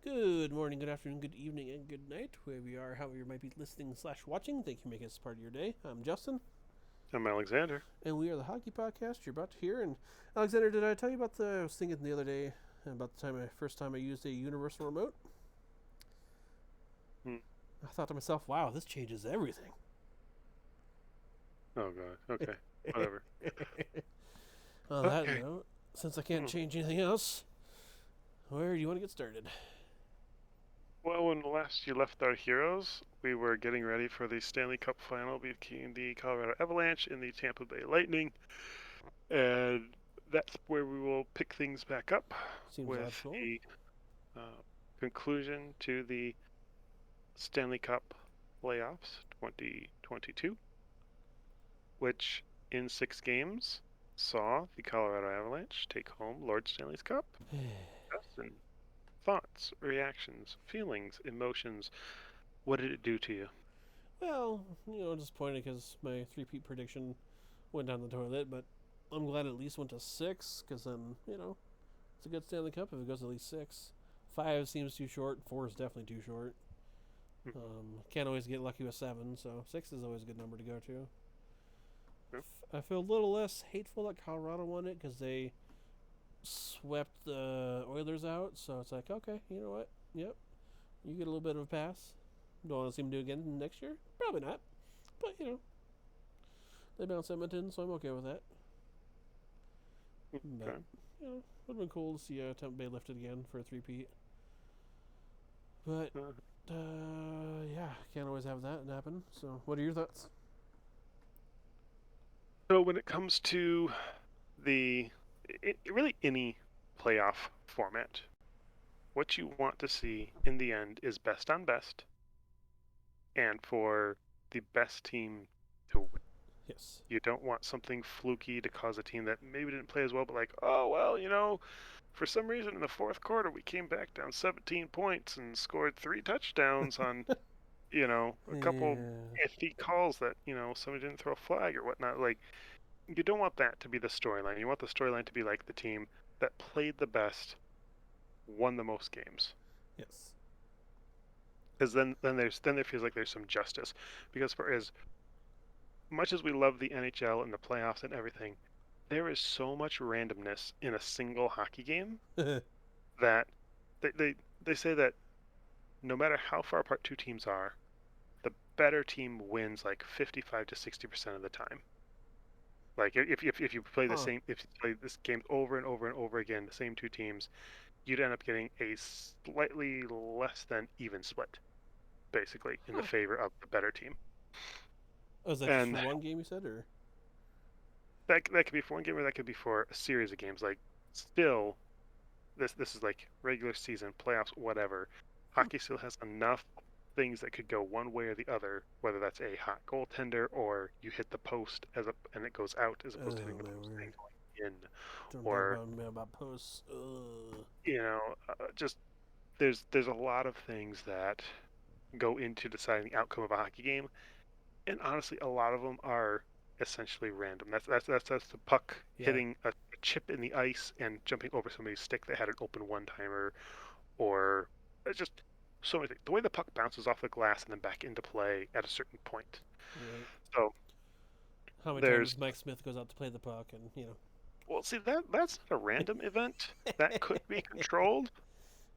Good morning, good afternoon, good evening, and good night, wherever you are, however you might be listening slash watching. Thank you for making this part of your day. I'm Justin, I'm Alexander. and we are the hockey podcast you're about to hear. And Alexander, did I tell you about I was thinking the other day about the first time I used a universal remote? Hmm. I thought to myself, wow, this changes everything. Oh God. Okay. Whatever. On that Okay. note, since I can't Hmm. change anything else, where do you want to get started? Well, when last you left our heroes, we were getting ready for the Stanley Cup final between the Colorado Avalanche and the Tampa Bay Lightning, and that's where we will pick things back up Seems with logical. the uh, conclusion to the Stanley Cup playoffs 2022, which in 6 games saw the Colorado Avalanche take home Lord Stanley's Cup. Justin, thoughts, reactions, feelings, emotions. What did it do to you? Well, disappointed because my three-peat prediction went down the toilet, but I'm glad it at least went to six, because then, it's a good Stanley Cup if it goes at least six. Five seems too short. Four is definitely too short. Can't always get lucky with seven, so six is always a good number to go to. I feel a little less hateful that Colorado won it because they swept the Oilers out, so it's like, okay, you know what? Yep, you get a little bit of a pass. Don't want to see them do it again next year? Probably not. But, they bounced Edmonton, so I'm okay with that. But, Okay. would have been cool to see Tampa Bay lifted again for a three-peat. But Uh, yeah, can't always have that happen. So, what are your thoughts? so when it comes to the really any playoff format, what you want to see in the end is best on best, and for the best team to win. Yes. You don't want something fluky to cause a team that maybe didn't play as well, but like, oh well, for some reason in the fourth quarter we came back down 17 points and scored 3 touchdowns on a couple Yeah. iffy calls that, somebody didn't throw a flag or whatnot. Like, you don't want that to be the storyline. You want the storyline to be like the team that played the best, won the most games. Yes. Because then there feels like there's some justice. Because for as much as we love the NHL and the playoffs and everything, there is so much randomness in a single hockey game that they they, they say that no matter how far apart two teams are, the better team wins like 55 to 60% of the time. Like if you play the Huh. same if you play this game over and over and over again, the same two teams, you'd end up getting a slightly less than even split, basically, in the Huh. favor of the better team. Oh, is that just for And one game you said, or? that could be for one game or that could be for a series of games. Like still, this is like regular season, playoffs, whatever. Hmm. Hockey still has enough things that could go one way or the other, whether that's a hot goaltender or you hit the post and it goes out as opposed to hitting Oh the my post and word! going in, Don't talk or about me about posts. Ugh. just there's a lot of things that go into deciding the outcome of a hockey game, and honestly, a lot of them are essentially random. That's the puck Yeah. hitting a chip in the ice and jumping over somebody's stick that had an open one timer, or it's just so many things. The way the puck bounces off the glass and then back into play at a certain point. Right. So How many there's times Mike Smith goes out to play the puck, and well, see that's not a random event that could be controlled,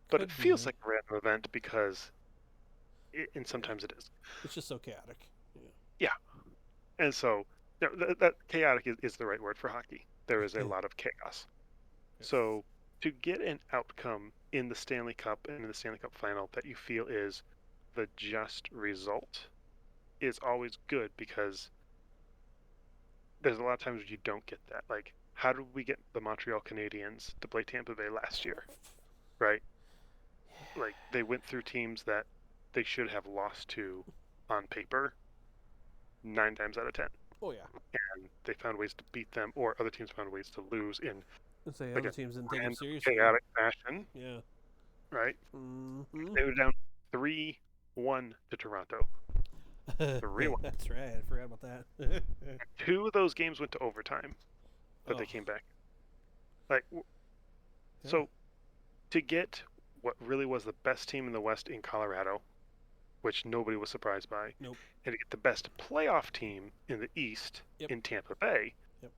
but it could feels be. like a random event because and Yeah. sometimes it is. It's just so chaotic. Yeah. Yeah, and so that chaotic is the right word for hockey. There is a lot of chaos. Yes. So to get an outcome in the Stanley Cup and in the Stanley Cup final that you feel is the just result is always good because there's a lot of times where you don't get that. Like, how did we get the Montreal Canadiens to play Tampa Bay last year? Right? Like, they went through teams that they should have lost to on paper 9 times out of 10. Oh yeah. And they found ways to beat them, or other teams found ways to lose in, Let's say other again, teams didn't take him random, seriously. chaotic fashion, Yeah. right? Mm-hmm. They were down 3-1 to Toronto. 3-1. That's right. I forgot about that. Two of those games went to overtime, but Oh, they came back. Like, yeah. so to get what really was the best team in the West in Colorado, which nobody was surprised by, Nope. and to get the best playoff team in the East Yep. in Tampa Bay. Yep.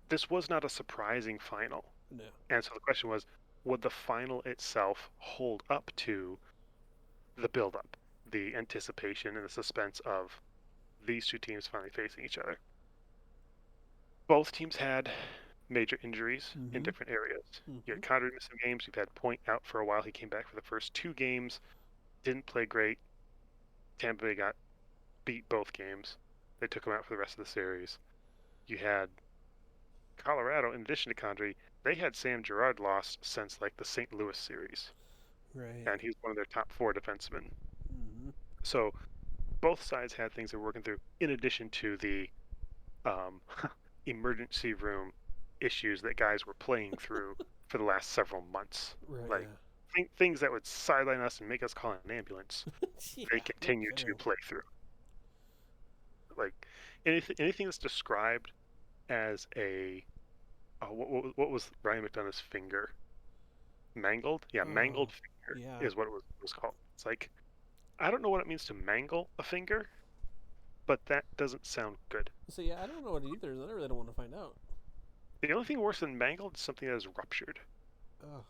This was not a surprising final. No. And so the question was, would the final itself hold up to the build-up, the anticipation, and the suspense of these two teams finally facing each other? Both teams had major injuries in different areas. You had Condry missing games. You've had Point out for a while. He came back for the first 2 games, didn't play great. Tampa Bay got beat both games. They took him out for the rest of the series. You had Colorado, in addition to Condry, they had Sam Girard lost since like the St. Louis series. Right. And he's one of their top 4 defensemen. So both sides had things they were working through, in addition to the emergency room issues that guys were playing through for the last several months. Right. Like things that would sideline us and make us call an ambulance. They continue to play through. Like anything that's described as a what was Ryan McDonough's finger? Mangled? Yeah, mangled finger is what it was called. It's like, I don't know what it means to mangle a finger, but that doesn't sound good. So yeah, I don't know what either, and I really don't want to find out. The only thing worse than mangled is something that is ruptured. Ugh.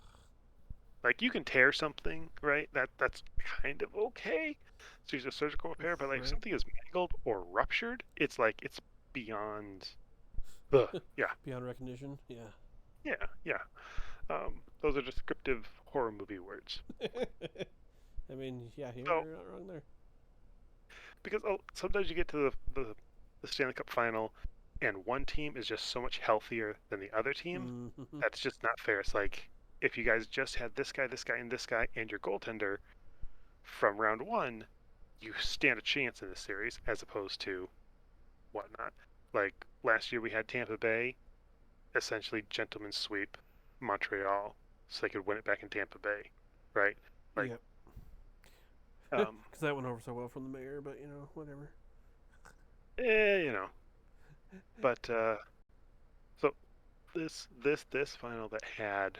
Like, you can tear something, right? That's kind of okay. So use a surgical repair, but like something is mangled or ruptured, it's like it's beyond. Yeah. Beyond recognition. Yeah. Yeah. Those are descriptive horror movie words. I mean, yeah, you're not wrong there. Because sometimes you get to the Stanley Cup final, and one team is just so much healthier than the other team. That's just not fair. It's like, if you guys just had this guy, and your goaltender from round 1, you stand a chance in this series, as opposed to whatnot. Like, last year we had Tampa Bay essentially gentleman's sweep Montreal so they could win it back in Tampa Bay, right? Like, yep. Because that went over so well from the mayor, but whatever. But so this final that had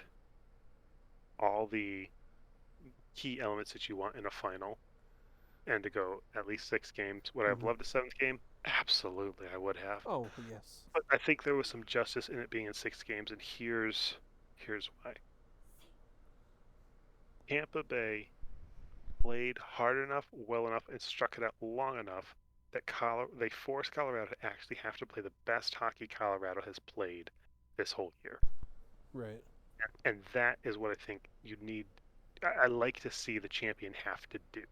all the key elements that you want in a final, and to go at least 6 games. Would I have loved a 7th game? Absolutely, I would have. Oh, yes. But I think there was some justice in it being in 6 games, and here's why. Tampa Bay played hard enough, well enough, and struck it out long enough that they forced Colorado to actually have to play the best hockey Colorado has played this whole year. Right. And that is what I think you need. I like to see the champion have to do.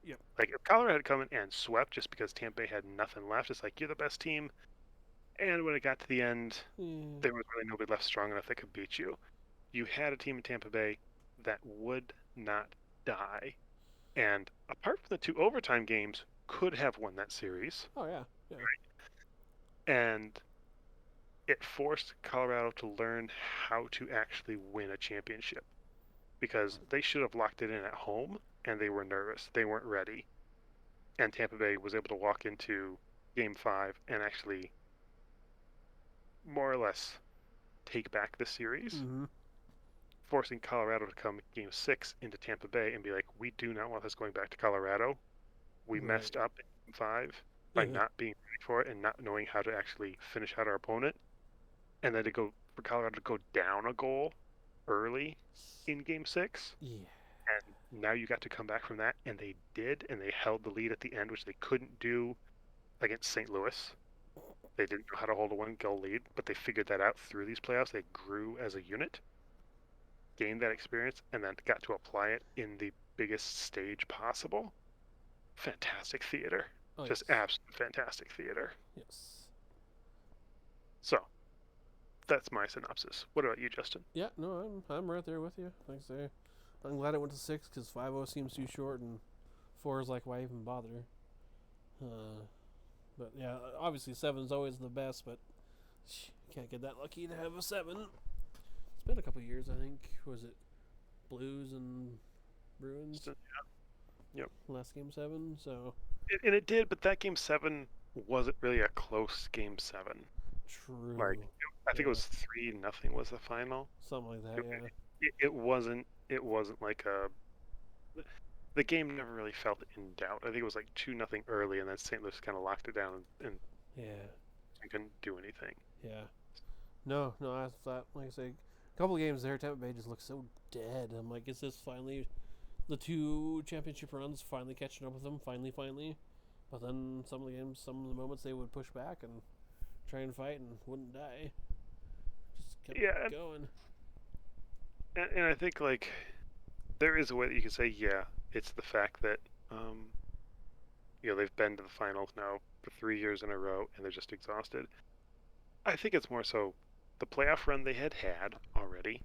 Yep. Like, if Colorado had come in and swept just because Tampa Bay had nothing left, it's like, you're the best team. And when it got to the end, there was really nobody left strong enough that could beat you. You had a team in Tampa Bay that would not die. And apart from the 2 overtime games, could have won that series. Oh, yeah. Right? And it forced Colorado to learn how to actually win a championship. Because they should have locked it in at home, and they were nervous. They weren't ready. And Tampa Bay was able to walk into Game 5 and actually more or less take back the series, forcing Colorado to come Game 6 into Tampa Bay and be like, we do not want this going back to Colorado. We messed up in Game 5 by not being ready for it and not knowing how to actually finish out our opponent. And then for Colorado to go down a goal early in Game 6. Yeah. And now you got to come back from that, and they did, and they held the lead at the end, which they couldn't do against St. Louis. They didn't know how to hold a 1-goal lead, but they figured that out through these playoffs. They grew as a unit, gained that experience, and then got to apply it in the biggest stage possible. Fantastic theater. Oh, just absolute fantastic theater. Yes. So, that's my synopsis. What about you, Justin? Yeah, no, I'm right there with you. Like I say, I'm glad it went to 6 because 5-0 seems too short, and 4 is like, why even bother? But yeah, obviously 7 is always the best, but can't get that lucky to have a 7. It's been a couple years, I think. Was it Blues and Bruins? Yep. Last Game 7, so. And it did, but that Game 7 wasn't really a close Game 7. True. Like, I think it was 3-0 was the final. Something like that, yeah. It wasn't it wasn't like the game never really felt in doubt. I think it was like 2-0 early, and then St. Louis kind of locked it down, and Yeah. couldn't do anything. Yeah. No, I thought, like I say, a couple of games there, Tampa Bay just looked so dead. I'm like, is this finally the two championship runs finally catching up with them? Finally. But then some of the games, some of the moments they would push back and try and fight and wouldn't die. Just kept Yeah, going. and I think like there is a way that you can say, yeah, it's the fact that they've been to the finals now for 3 years in a row, and they're just exhausted. I think it's more so the playoff run they had already,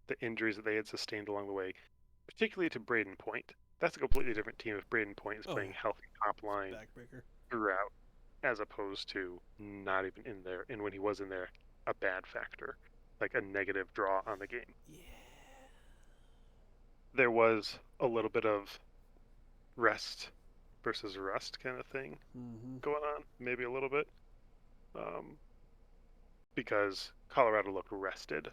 the injuries that they had sustained along the way, particularly to Braden Point. That's a completely different team if Braden Point is playing healthy top line Backbreaker. throughout, as opposed to not even in there. And when he was in there, a bad factor, like a negative draw on the game. Yeah. There was a little bit of rest versus rust kind of thing going on, maybe a little bit, because Colorado looked rested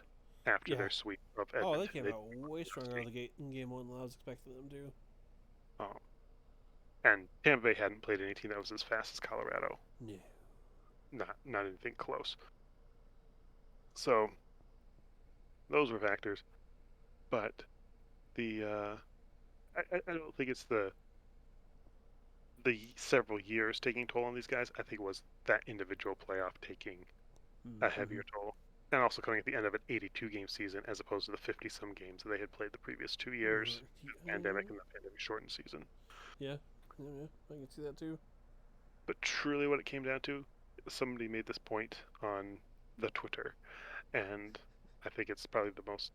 after their sweep of Edmonton. Oh, they came out way stronger out of the gate in game one than I was expecting them to. And Tampa Bay hadn't played any team that was as fast as Colorado. No. Not anything close. So those were factors, but I don't think it's the several years taking toll on these guys. I think it was that individual playoff taking a heavier toll. And also coming at the end of an 82-game season as opposed to the 50-some games that they had played the previous 2 years, the pandemic and the pandemic-shortened season. Yeah, I can see that too. But truly what it came down to, somebody made this point on the Twitter, and I think it's probably the most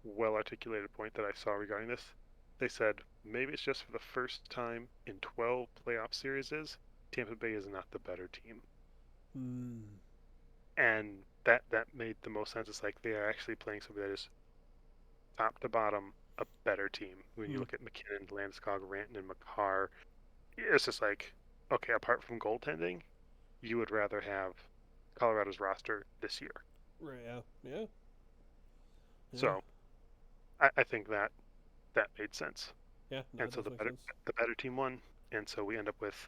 well-articulated point that I saw regarding this. They said, maybe it's just for the first time in 12 playoff series, Tampa Bay is not the better team. And that made the most sense. It's like they are actually playing somebody that is top to bottom a better team. When you look at McKinnon, Landeskog, Rantanen, and Makar, it's just like, okay, apart from goaltending, you would rather have Colorado's roster this year. Right, yeah. So I think that made sense. Yeah, and so the better team won, and so we end up with,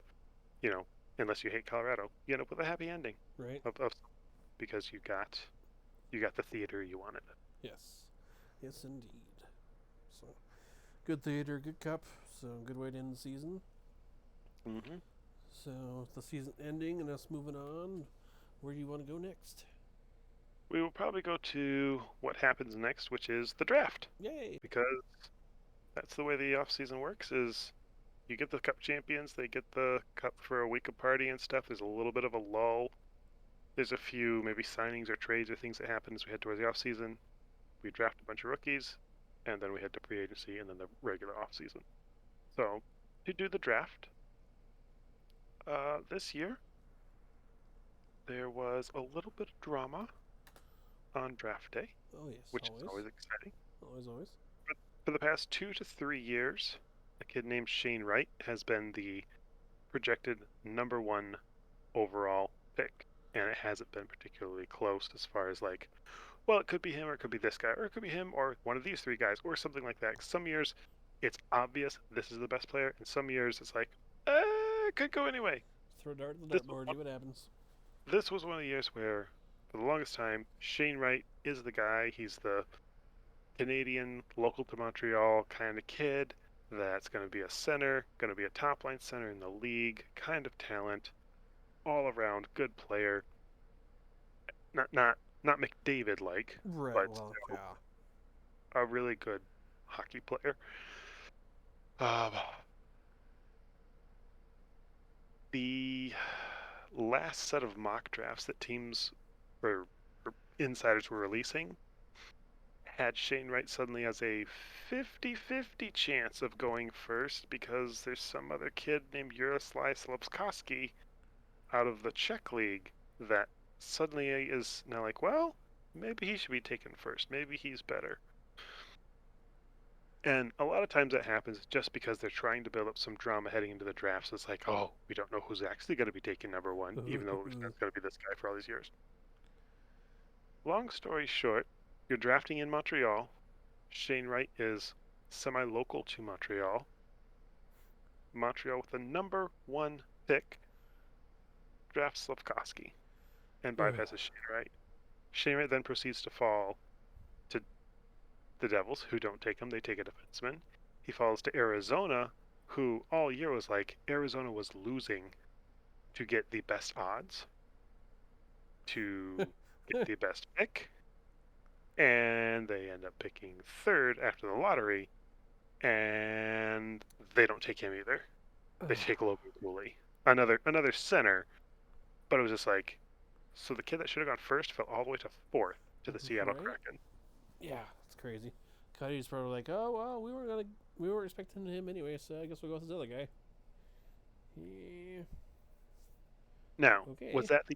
unless you hate Colorado, you end up with a happy ending. Right. Of because you got the theater you wanted. Yes indeed. So good theater, good cup. So good way to end the season. So the season ending and us moving on. Where do you want to go next? We will probably go to what happens next, which is the draft. Yay! Because that's the way the off season works. Is you get the cup champions, they get the cup for a week of party and stuff. There's a little bit of a lull. There's a few maybe signings or trades or things that happen as we head towards the off season. We draft a bunch of rookies, and then we head to free agency and then the regular off season. So to do the draft, this year there was a little bit of drama on draft day. Oh yes, which is always exciting. Always. But for the past 2 to 3 years, a kid named Shane Wright has been the projected number 1 overall pick, and it hasn't been particularly close as far as like, well, it could be him or it could be this guy or it could be him or one of these 3 guys or something like that. Some years it's obvious this is the best player, and some years it's like, it could go anyway. Throw a dart at the dartboard, see what happens. This was one of the years where, for the longest time, Shane Wright is the guy. He's the Canadian, local to Montreal kind of kid that's going to be a center, going to be a top-line center in the league, kind of talent, all-around good player. Not McDavid-like, right, but well, a really good hockey player. The last set of mock drafts that teams or insiders were releasing had Shane Wright suddenly as a 50-50 chance of going first because there's some other kid named Jaroslav Slupskowski out of the Czech league that suddenly is now like, well, maybe he should be taken first. Maybe he's better. And a lot of times that happens just because they're trying to build up some drama heading into the draft. So it's like, oh, we don't know who's actually going to be taking number 1, even though it's going to be this guy for all these years. Long story short, you're drafting in Montreal. Shane Wright is semi-local to Montreal. Montreal with the number 1 pick drafts Slavkovsky and Ugh. bypasses Shane Wright. Shane Wright then proceeds to fall to the Devils, who don't take him. They take a defenseman. He falls to Arizona, who all year was like Arizona was losing to get the best odds, to get the best pick, and they end up picking third after the lottery, and they don't take him either. They take Logan Cooley, another center, but it was just like, so the kid that should have gone first fell all the way to fourth to the Seattle Right? Kraken. Yeah, it's crazy. Cody's probably like, oh well, we weren't expecting him anyway, so I guess we'll go with this other guy. Yeah. Now, was Okay. that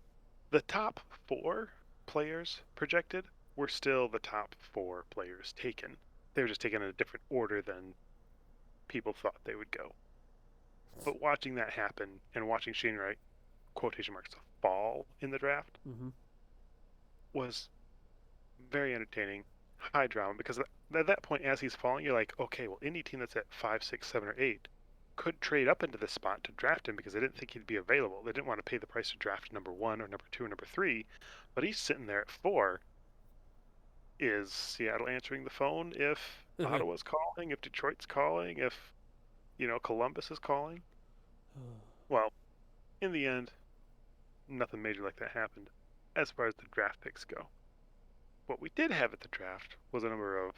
the top 4 players projected were still the top 4 players taken. They were just taken in a different order than people thought they would go. But watching that happen and watching Shane Wright, quotation marks, fall in the draft Mm-hmm. was very entertaining, high drama, because at that point, as he's falling, you're like, okay, well, any team that's at 5, 6, 7, or 8 could trade up into this spot to draft him because they didn't think he'd be available. They didn't want to pay the price to draft number 1 or number 2 or number 3, but he's sitting there at 4. Is Seattle answering the phone if Ottawa's calling, if Detroit's calling, if, Columbus is calling? Well, in the end, nothing major like that happened as far as the draft picks go. What we did have at the draft was a number of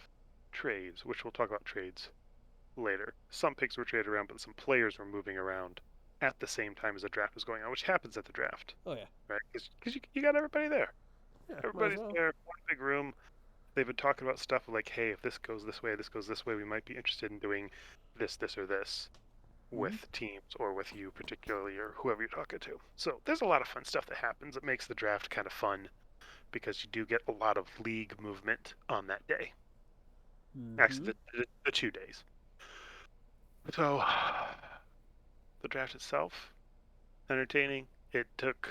trades, which we'll talk about trades later. Some picks were traded around, but some players were moving around at the same time as the draft was going on, which happens at the draft, Oh yeah. right? Because you got everybody there. Yeah. Might as Everybody's well. there, one big room. They've been talking about stuff like, hey, if this goes this way, we might be interested in doing this, this, or this Mm-hmm. with teams or with you particularly or whoever you're talking to. So there's a lot of fun stuff that happens. It makes the draft kind of fun because you do get a lot of league movement on that day. Mm-hmm. Actually, the 2 days. So the draft itself, entertaining. It took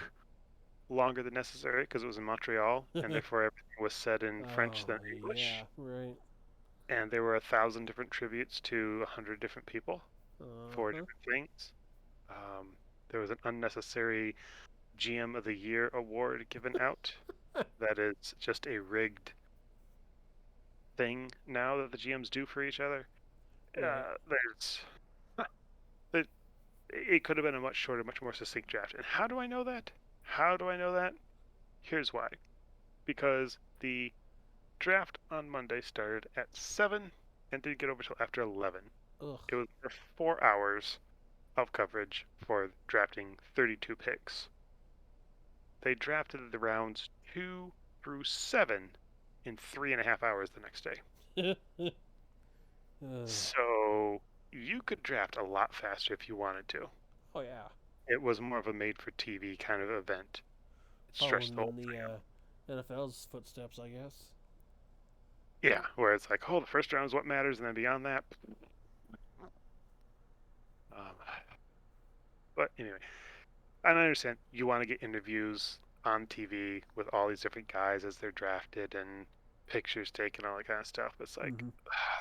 longer than necessary because it was in Montreal, and therefore everything was said in French than Oh yeah. English. Right. And there were 1,000 different tributes to 100 different people Uh for huh. different things. There was an unnecessary GM of the Year award given out. That is just a rigged thing now that the GMs do for each other. Right. There's it, it could have been a much shorter, much more succinct draft. And how do I know that? How do I know that? Here's why. Because the draft on Monday started at 7 and didn't get over till after 11. Ugh. It was 4 hours of coverage for drafting 32 picks. They drafted the rounds 2 through 7 in 3.5 hours the next day. So you could draft a lot faster if you wanted to. Oh yeah. It was more of a made for TV kind of event. It stretched Following the whole in the thing out. NFL's footsteps, I guess. Yeah, where it's like, oh, the first round is what matters, and then beyond that. Um, but anyway, and I understand you want to get interviews on TV with all these different guys as they're drafted and pictures taken, all that kind of stuff. It's like, Mm-hmm.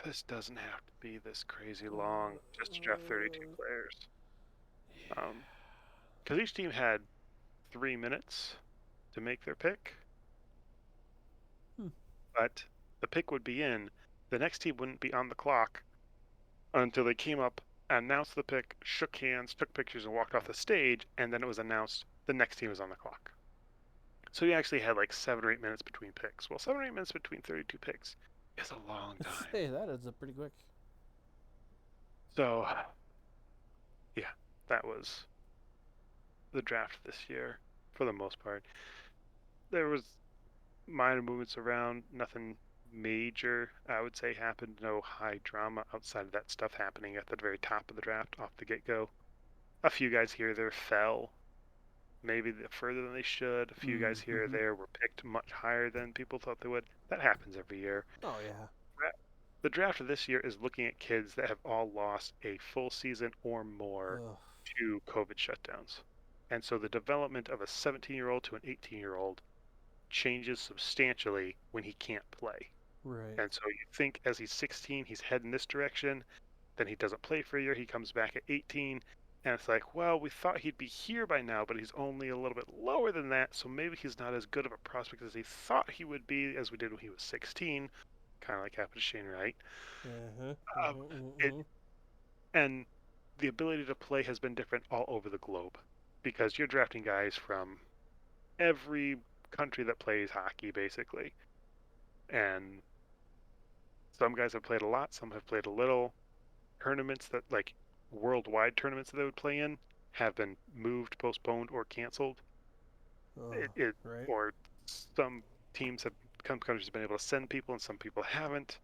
this doesn't have to be this crazy long just to draft 32 players. Because each team had 3 minutes to make their pick, Hmm. but the pick would be in. The next team wouldn't be on the clock until they came up, announced the pick, shook hands, took pictures, and walked off the stage, and then it was announced the next team was on the clock. So you actually had like 7 or 8 minutes between picks. Well, 7 or 8 minutes between 32 picks is a long time. Hey, that adds up pretty quick. So, yeah, that was the draft this year for the most part. There was minor movements around, nothing major, I would say, happened. No high drama outside of that stuff happening at the very top of the draft off the get go. A few guys here or there fell, maybe further than they should. A few guys here or Mm-hmm. there were picked much higher than people thought they would. That happens every year. Oh yeah. The draft of this year is looking at kids that have all lost a full season or more Ugh. to COVID shutdowns. And so the development of a 17-year-old to an 18-year-old changes substantially when he can't play. Right. And so you think as he's 16, he's heading this direction. Then he doesn't play for a year. He comes back at 18. And it's like, well, we thought he'd be here by now, but he's only a little bit lower than that. So maybe he's not as good of a prospect as he thought he would be, as we did when he was 16. Kind of like happened to Shane Wright. Uh-huh. Um, Uh-huh. it Uh-huh. and the ability to play has been different all over the globe because you're drafting guys from every country that plays hockey, basically. And some guys have played a lot, some have played a little. Tournaments that, like worldwide tournaments that they would play in, have been moved, postponed, or canceled. Oh, It right. or some teams have countries have been able to send people, and some people haven't.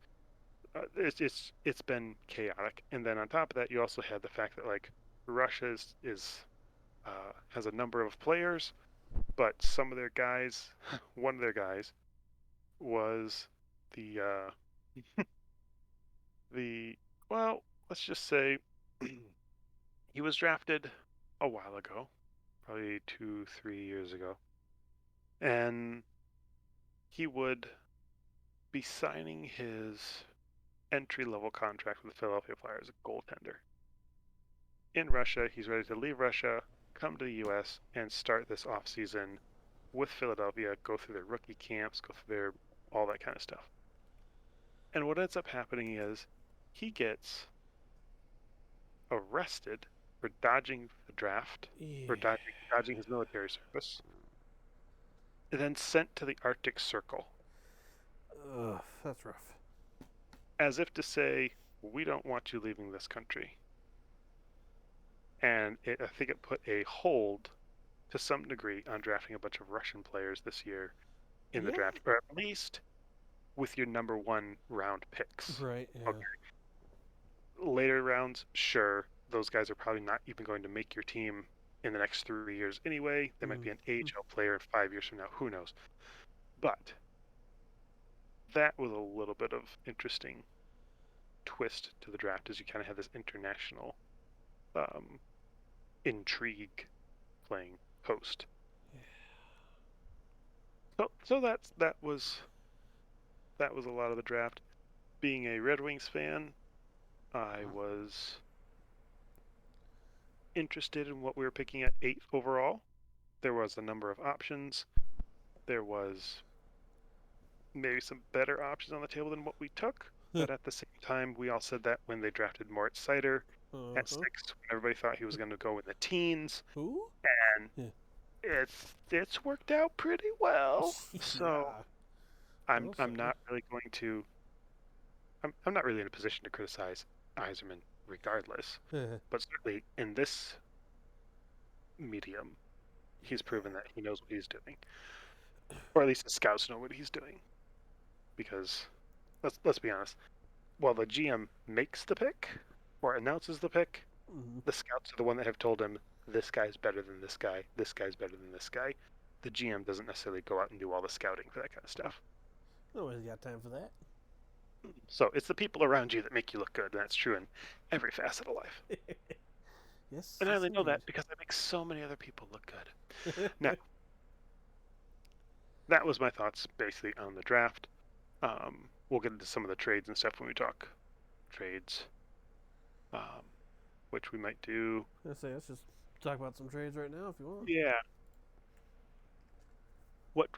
It's been chaotic. And then on top of that, you also had the fact that like Russia is has a number of players, but some of their guys, one of their guys was the the well, let's just say he was drafted a while ago, probably 2, 3 years ago, and he would be signing his entry level contract with the Philadelphia Flyers, a goaltender. In Russia, he's ready to leave Russia, come to the US, and start this off season with Philadelphia, go through their rookie camps, go through their all that kind of stuff. And what ends up happening is he gets arrested for dodging the draft, Yeah. for dodging his military service, and then sent to the Arctic Circle, Ugh, that's rough. as if to say, we don't want you leaving this country. And I think it put a hold to some degree on drafting a bunch of Russian players this year in the Yeah. draft, or at least with your number one round picks. Right. Yeah. Okay. Later rounds, sure, those guys are probably not even going to make your team in the next 3 years anyway. They might Mm. be an AHL player 5 years from now, who knows. But that was a little bit of interesting twist to the draft, as you kind of have this international um, intrigue playing host. So that was a lot of the draft. Being a Red Wings fan, I was interested in what we were picking at 8th overall. There was a number of options. There was maybe some better options on the table than what we took, but at the same time, we all said that when they drafted Moritz Seider at Uh-huh. 6, when everybody thought he was going to go in the teens, Who? and Yeah. it's worked out pretty well. So Yeah. I'm Well I'm said. not really going to I'm not really in a position to criticize Eiserman regardless, Yeah. but certainly in this medium, he's proven that he knows what he's doing, or at least the scouts know what he's doing. Because let's be honest, while the GM makes the pick or announces the pick, Mm-hmm. the scouts are the one that have told him this guy's better than this guy, this guy's better than this guy. The GM doesn't necessarily go out and do all the scouting for that kind of stuff. Nobody's got time for that. So it's the people around you that make you look good, and that's true in every facet of life. Yes. And I Yes, only know indeed. that because I make so many other people look good. Now, that was my thoughts basically on the draft. We'll get into some of the trades and stuff when we talk trades, um, which we might do. Let's say let's just talk about some trades right now if you want. Yeah.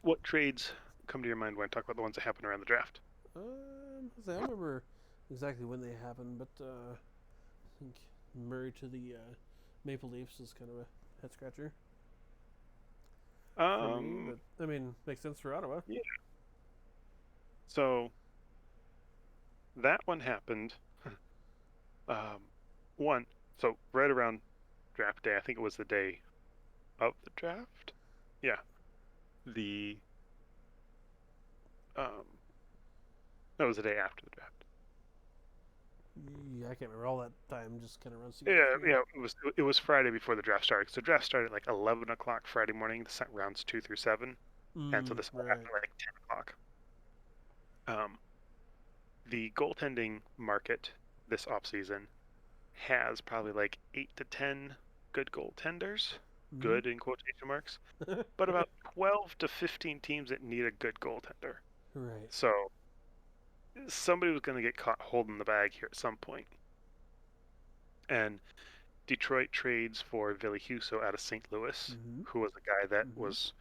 What trades come to your mind when I talk about the ones that happen around the draft? Let's say I don't remember exactly when they happened, but I think Murray to the Maple Leafs is kind of a head scratcher for me. Um, But I mean, makes sense for Ottawa. yeah. So that one happened. Um, one. So right around draft day, I think it was the day of the draft. Yeah. The um, that was the day after the draft. Yeah, I can't remember all that time. Just kind of runs together Yeah, for me. yeah. It was Friday before the draft started. So the draft started at like 11 o'clock Friday morning. The rounds 2 through 7, and so this all Right. happened at like 10 o'clock. Um, the goaltending market this offseason has probably like 8 to 10 good goaltenders, Mm-hmm. good in quotation marks, but about 12 to 15 teams that need a good goaltender. Right. So somebody was going to get caught holding the bag here at some point. And Detroit trades for Ville Huso out of St. Louis, Mm-hmm. who was a guy that Mm-hmm. was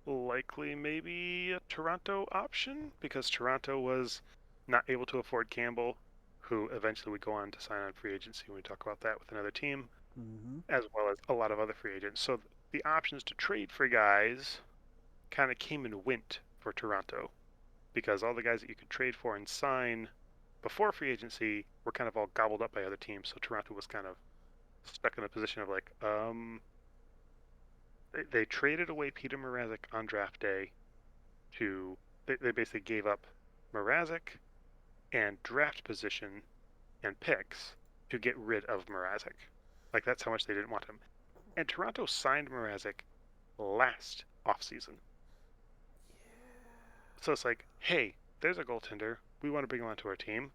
likely maybe a Toronto option because Toronto was not able to afford Campbell, who eventually would go on to sign on free agency when we talk about that with another team, Mm-hmm. as well as a lot of other free agents. So the options to trade for guys kind of came and went for Toronto because all the guys that you could trade for and sign before free agency were kind of all gobbled up by other teams. So Toronto was kind of stuck in a position of like, they traded away Peter Mrazek on draft day to they basically gave up Mrazek and draft position and picks to get rid of Mrazek. Like that's how much they didn't want him. And Toronto signed Mrazek last offseason. So it's like, hey, there's a goaltender. We want to bring him onto our team.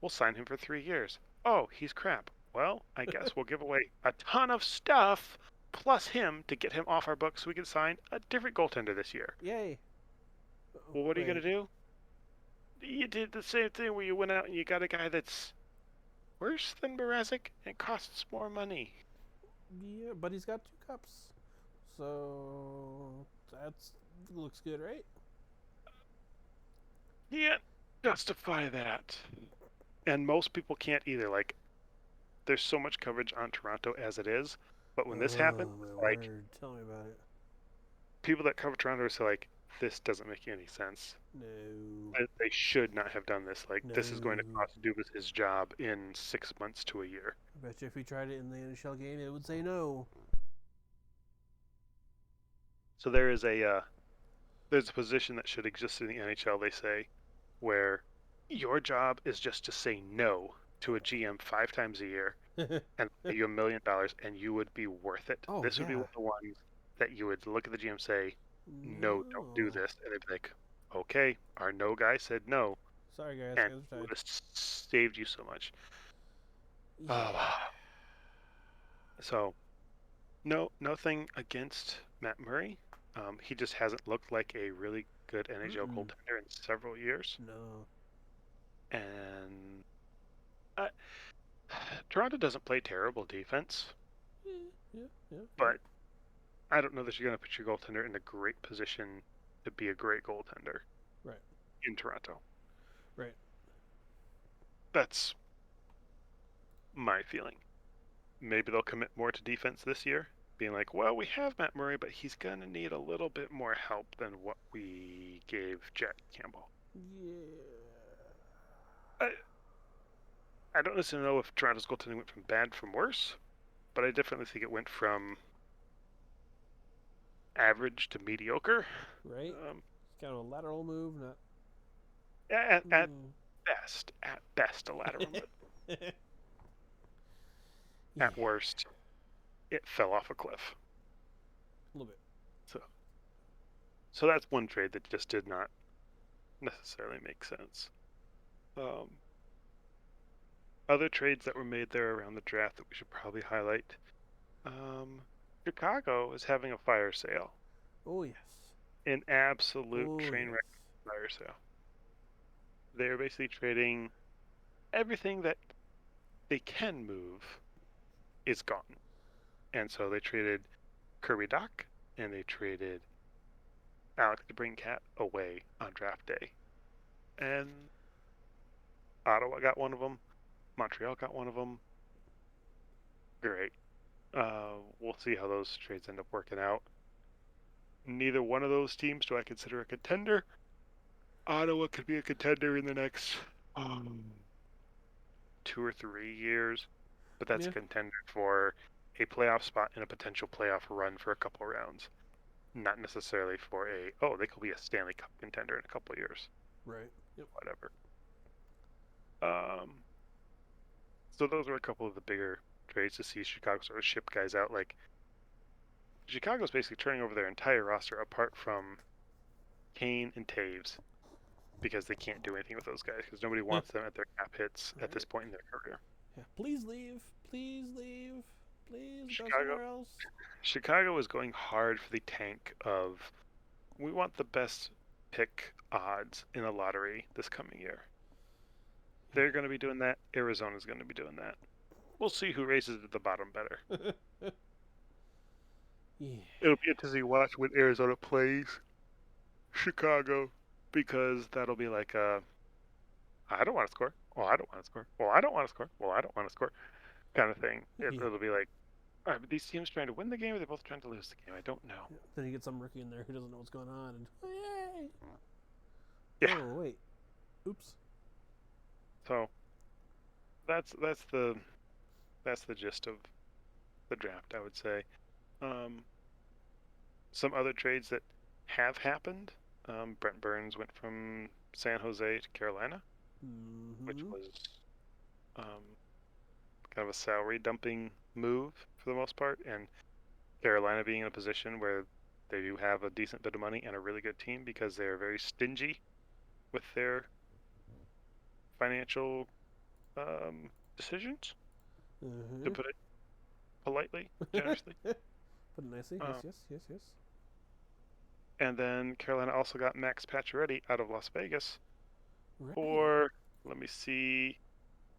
We'll sign him for 3 years. Oh, he's crap. Well, I guess we'll give away a ton of stuff plus him to get him off our books so we can sign a different goaltender this year. Yay. Well, what are you going Wait. to do? You did the same thing where you went out and you got a guy that's worse than Mrazek and costs more money. Yeah, but he's got 2 cups. So that's looks good, right? Can't justify that. And most people can't either. Like, there's so much coverage on Toronto as it is, but when this happened, Oh my like, word! Tell me about it. people that cover Toronto are so like, this doesn't make any sense. No. They should not have done this. Like, this is going to No. cost Dubas his job in 6 months to a year. I bet you if he tried it in the NHL game, it would say no. So there's a position that should exist in the NHL, they say, where your job is just to say no to a GM 5 times a year and pay you $1 million, and you would be worth it. Oh This would be yeah. one of the ones that you would look at the GM and say, no, don't do No. this. And they'd be like, okay, our no guy said no, Sorry guys, and hands it are would tied. have saved you so much. Yeah. So, no, nothing against Matt Murray. He just hasn't looked like a really good NHL Mm-mm. goaltender in several years. No. And uh, Toronto doesn't play terrible defense, Yeah. Yeah. Yeah. Yeah. but I don't know that you're going to put your goaltender in a great position to be a great goaltender Right. in Toronto. Right. That's my feeling. Maybe they'll commit more to defense this year, being like, well, we have Matt Murray, but he's going to need a little bit more help than what we gave Jack Campbell. Yeah. I, I don't necessarily know if Toronto's goaltending went from bad from worse, but I definitely think it went from average to mediocre. Right. Um, It's kind of a lateral move, not. at Mm. best, a lateral move. Yeah. At worst, it fell off a cliff. A little bit. So, so that's one trade that just did not necessarily make sense. Other trades that were made there around the draft that we should probably highlight. Chicago is having a fire sale, Oh yes. an absolute Oh train yes. wreck fire sale. They're basically trading everything that they can move is gone, and so they traded Kirby Doc and they traded Alex DeBrincat away on draft day, and Ottawa got one of them. Montreal got one of them. Great. We'll see how those trades end up working out. Neither one of those teams do I consider a contender. Ottawa could be a contender in the next 2 or 3 years, but that's Yeah. a contender for a playoff spot and a potential playoff run for a couple of rounds. Not necessarily for they could be a Stanley Cup contender in a couple of years. Right. Yep. Whatever. So those were a couple of the bigger trades to see Chicago sort of ship guys out. Like, Chicago's basically turning over their entire roster apart from Kane and Taves because they can't do anything with those guys because nobody wants them at their cap hits at this Right. point in their career. Yeah. Please leave. Please leave. Please go Chicago, somewhere else. Chicago is going hard for the tank of we want the best pick odds in the lottery this coming year. they're going to be doing that. Arizona's going to be doing that. We'll see who races at the bottom better. Yeah. It'll be interesting to watch when Arizona plays Chicago, because that'll be like I don't want to score. Well, I don't want to score. Well, I don't want to score. Well, I don't want to score. Kind of thing. Yeah. It'll be like, all right, but these teams trying to win the game, or they're both trying to lose the game. I don't know. Then you get some rookie in there who doesn't know what's going on, and yay! Yeah. Oh wait, oops. So that's the gist of the draft, I would say. Um, some other trades that have happened. Brent Burns went from San Jose to Carolina, which Mm-hmm. was kind of a salary dumping move for the most part, and Carolina being in a position where they do have a decent bit of money and a really good team because they are very stingy with their financial decisions, to Mm-hmm. put it politely, generously. Put it nicely. Yes, Um, yes, yes, yes. and then Carolina also got Max Pacioretty out of Las Vegas Right. for, let me see,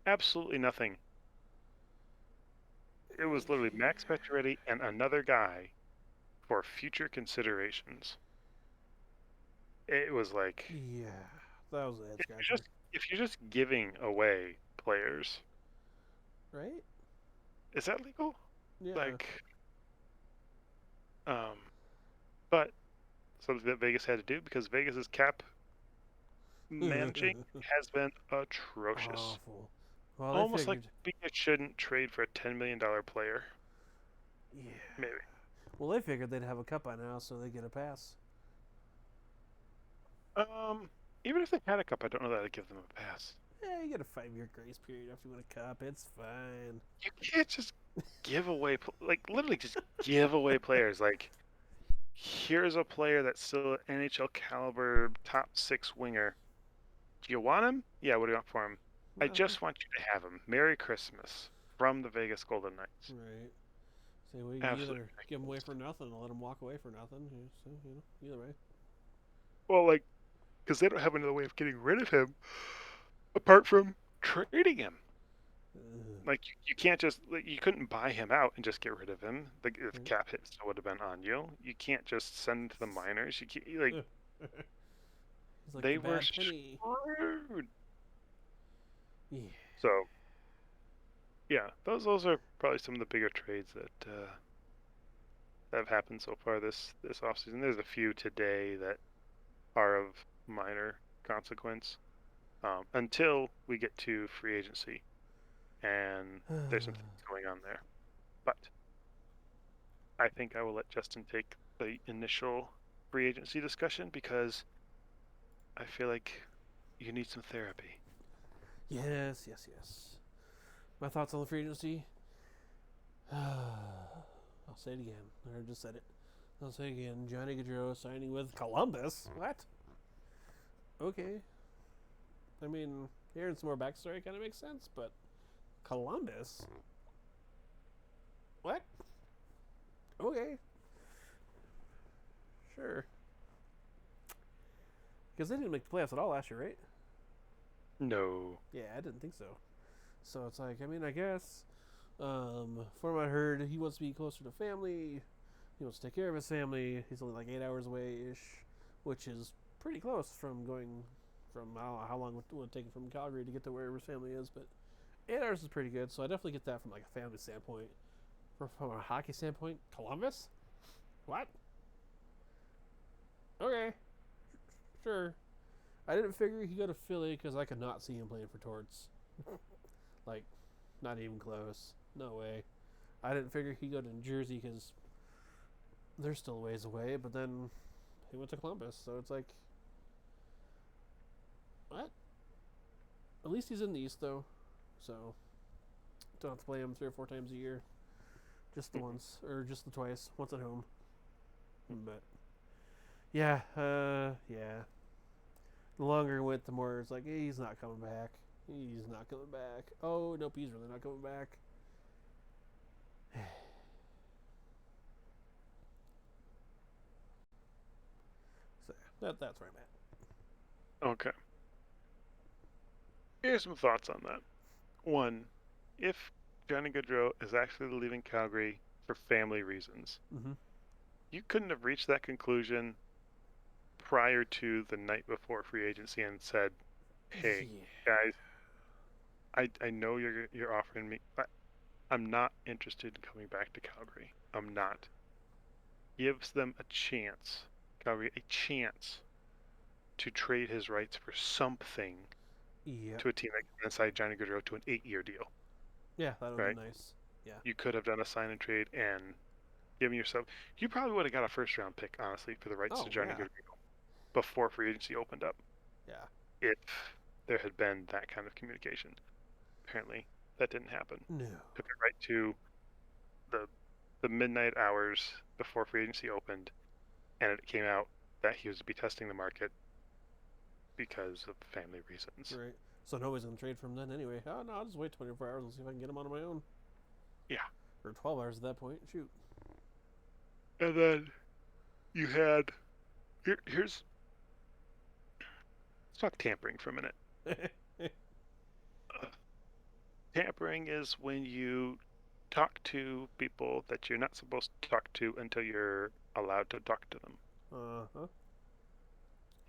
absolutely nothing. It was literally Max Pacioretty and another guy for future considerations. It was like, Yeah, that was a head if you're scratcher. just if you're just giving away players, Right? is that legal? Yeah. Like, um, but something that Vegas had to do because Vegas's cap managing has been atrocious. Awful. Well, they Almost like figured. Vegas shouldn't trade for a $10 million player. Yeah. Maybe. Well, they figured they'd have a cup by now, so they get a pass. Um, even if they had a cup, I don't know that I'd give them a pass. Yeah, you get a 5-year grace period after you win a cup. It's fine. You can't just give away, like, literally just give away players. Like, here's a player that's still an NHL caliber top six winger. Do you want him? Yeah, what do you want for him? I Nothing. just want you to have him. Merry Christmas from the Vegas Golden Knights. Right. So we can Absolutely either give them away ridiculous. for nothing or let them walk away for nothing. Yeah, so, either way. Well, like, because they don't have another way of getting rid of him apart from trading him. Like, you can't just, like, you couldn't buy him out and just get rid of him. The Right. cap hit still would have been on you. You can't just send him to the minors. You can't, like, He's like the they were bad penny. screwed. Yeah. So, yeah, those are probably some of the bigger trades that have happened so far this offseason. There's a few today that are of minor consequence, until we get to free agency, and there's some things going on there. But I think I will let Justin take the initial free agency discussion because I feel like you need some therapy. Yes, yes, yes. My thoughts on the free agency? I'll say it again. I just said it. I'll say it again. Johnny Gaudreau signing with Columbus. What? Okay. I mean, hearing some more backstory kind of makes sense, but Columbus? What? Okay. Sure. Because they didn't make the playoffs at all last year, right? No. Yeah, I didn't think so. So it's like, I mean, I guess, from what I heard, he wants to be closer to family. He wants to take care of his family. He's only like 8 hours away ish, which is pretty close from going from how long would it take from Calgary to get to wherever his family is. But 8 hours is pretty good. So I definitely get that from like a family standpoint. From a hockey standpoint, Columbus? What? Okay, sure. I didn't figure he'd go to Philly because I could not see him playing for Torts. Like, not even close. No way. I didn't figure he'd go to New Jersey because they're still a ways away, but then he went to Columbus, so it's like, what? At least he's in the East, though, so don't have to play him 3 or 4 times a year. Just the once, or just the twice. Once at home. But, yeah, yeah. The longer it went, the more it's like, hey, he's not coming back. He's not coming back. Oh, nope, he's really not coming back. So that's where I'm at. Okay. Here's some thoughts on that. One, if Johnny Gaudreau is actually leaving Calgary for family reasons, Mm-hmm. you couldn't have reached that conclusion prior to the night before free agency and said, "Hey, Yeah. guys, I know you're offering me, but I'm not interested in coming back to Calgary. I'm not." Gives them a chance, Calgary, a chance to trade his rights for something Yep. to a team that can sign Johnny Gaudreau to an 8-year deal, Yeah, that would have right? been nice. Yeah. You could have done a sign and trade and given yourself. You probably would have got a first round pick, honestly, for the rights to Oh Johnny yeah. Gaudreau before free agency opened up, Yeah. if there had been that kind of communication. Apparently, that didn't happen. No. Took it right to the midnight hours before free agency opened, and it came out that he was to be testing the market because of family reasons. Right. So nobody's gonna trade from then anyway. Oh no, I'll just wait 24 hours and see if I can get him on my own. Yeah. Or 12 hours at that point. Shoot. And then you had here's let's talk tampering for a minute. Uh, Tampering is when you talk to people that you're not supposed to talk to until you're allowed to talk to them. Uh-huh.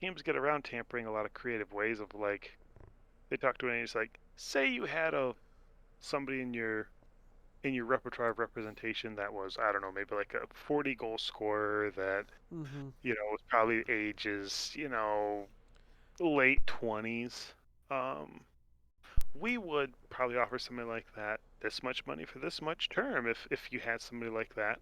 Teams get around tampering a lot of creative ways of like they talk to an agent like say you had a somebody in your repertoire of representation that was I don't know maybe like a 40 goal scorer that Mm-hmm. was probably ages late 20s. Um, we would probably offer somebody like that this much money for this much term if you had somebody like that.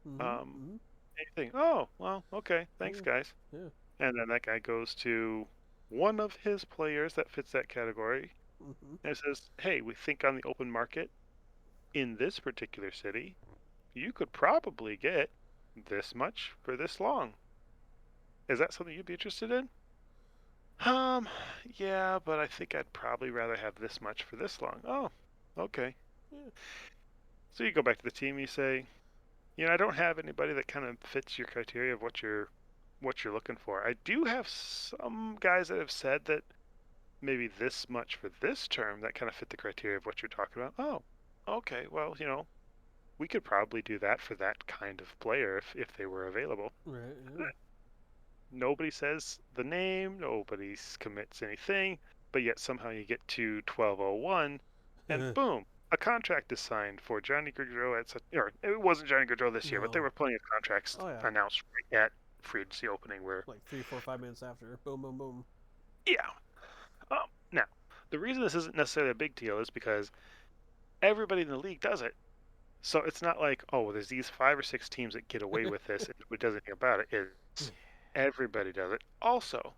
Mm-hmm. Um, Mm-hmm. and you think, oh well, okay, thanks Yeah. guys, Yeah. and then that guy goes to one of his players that fits that category Mm-hmm. and says, hey, we think on the open market in this particular city, you could probably get this much for this long. Is that something you'd be interested in? Um, yeah, but I think I'd probably rather have this much for this long. Oh, okay. Yeah. So you go back to the team, you say, I don't have anybody that kind of fits your criteria of what you're looking for. I do have some guys that have said that maybe this much for this term that kind of fit the criteria of what you're talking about. Oh, okay. Well, we could probably do that for that kind of player if they were available. Right. Yeah. Nobody says the name, nobody commits anything, but yet somehow you get to 1201 and boom, a contract is signed for Johnny Gaudreau at such, or it wasn't Johnny Gaudreau this year, but there No. were plenty of contracts Oh yeah. announced right at free agency opening where, Like 3, 4, 5 minutes after. Boom, boom, boom. yeah. Now, the reason this isn't necessarily a big deal is because everybody in the league does it. So it's not like, oh, well, there's these 5 or 6 teams that get away with this and nobody does anything about it. Yeah. It's everybody does it. Also,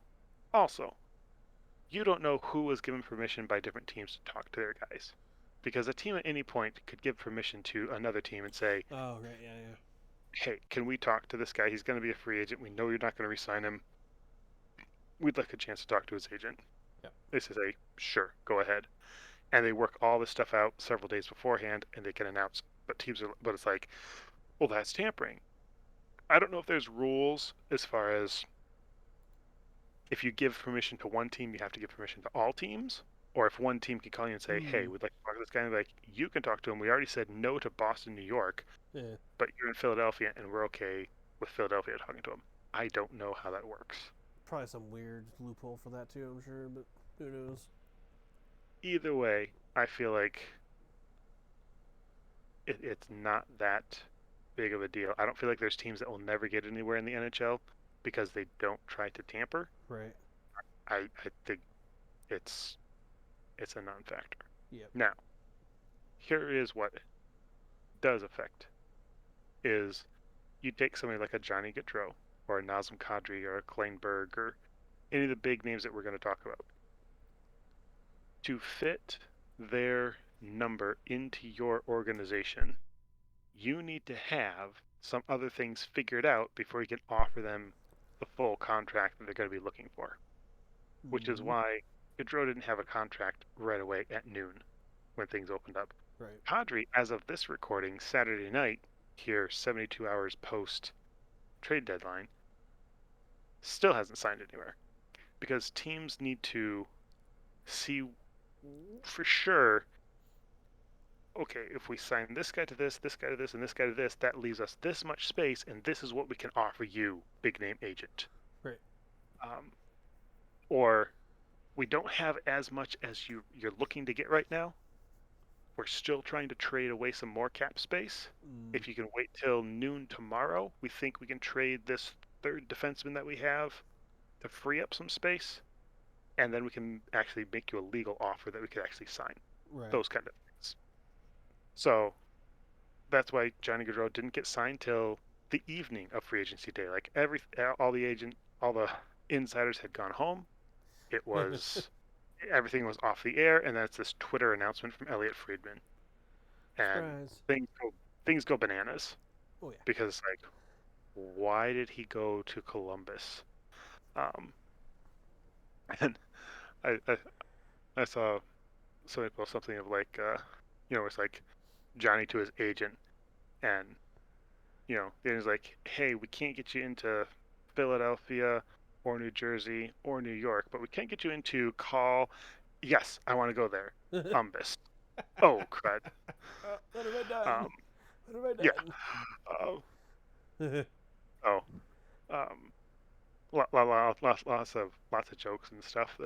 you don't know who was given permission by different teams to talk to their guys. Because a team at any point could give permission to another team and say, Oh right. Yeah. Yeah. hey, can we talk to this guy? He's going to be a free agent. We know you're not going to re-sign him. We'd like a chance to talk to his agent. Yep. They say, sure, go ahead. And they work all this stuff out several days beforehand and they can announce. But it's like, well, that's tampering. I don't know if there's rules as far as if you give permission to one team, you have to give permission to all teams, or if one team can call you and say, "Hey, Hmm. we'd like to talk to this guy," and be like, you can talk to him. We already said no to Boston, New York, Yeah. but you're in Philadelphia, and we're okay with Philadelphia talking to him. I don't know how that works. Probably some weird loophole for that too. I'm sure, but who knows? Either way, I feel like it's not that big of a deal. I don't feel like there's teams that will never get anywhere in the NHL because they don't try to tamper. Right. I think it's it's a non-factor. Yep. Now, here is what does affect is you take somebody like a Johnny Gaudreau or a Nazem Kadri or a Kleinberg or any of the big names that we're going to talk about. To fit their number into your organization, you need to have some other things figured out before you can offer them the full contract that they're going to be looking for. Which is Mm-hmm. why Gaudreau didn't have a contract right away at noon when things opened up. Right. Kadri, as of this recording, Saturday night, here 72 hours post trade deadline, still hasn't signed anywhere because teams need to see for sure, okay, if we sign this guy to this guy to this, and this guy to this, that leaves us this much space, and this is what we can offer you, big name agent. Right. Um, or we don't have as much as you're looking to get right now. We're still trying to trade away some more cap space. Mm, If you can wait till noon tomorrow, we think we can trade this third defenseman that we have to free up some space, and then we can actually make you a legal offer that we could actually sign. right. Those kind of things. So that's why Johnny Gaudreau didn't get signed till the evening of free agency day. Like all the insiders had gone home. It was everything was off the air, and then it's this Twitter announcement from Elliot Friedman, and Surprise. things go bananas Oh, yeah. because it's like, why did he go to Columbus? Um, and I, I I saw somebody post something of like, it's like Johnny to his agent, and then he's like, hey, we can't get you into Philadelphia or New Jersey or New York, but we can get you into call. Yes, I want to go there. Umbus. Oh, crud. What have I done? Um, What have I yeah. done? Uh, Yeah. oh, um, lots of jokes and stuff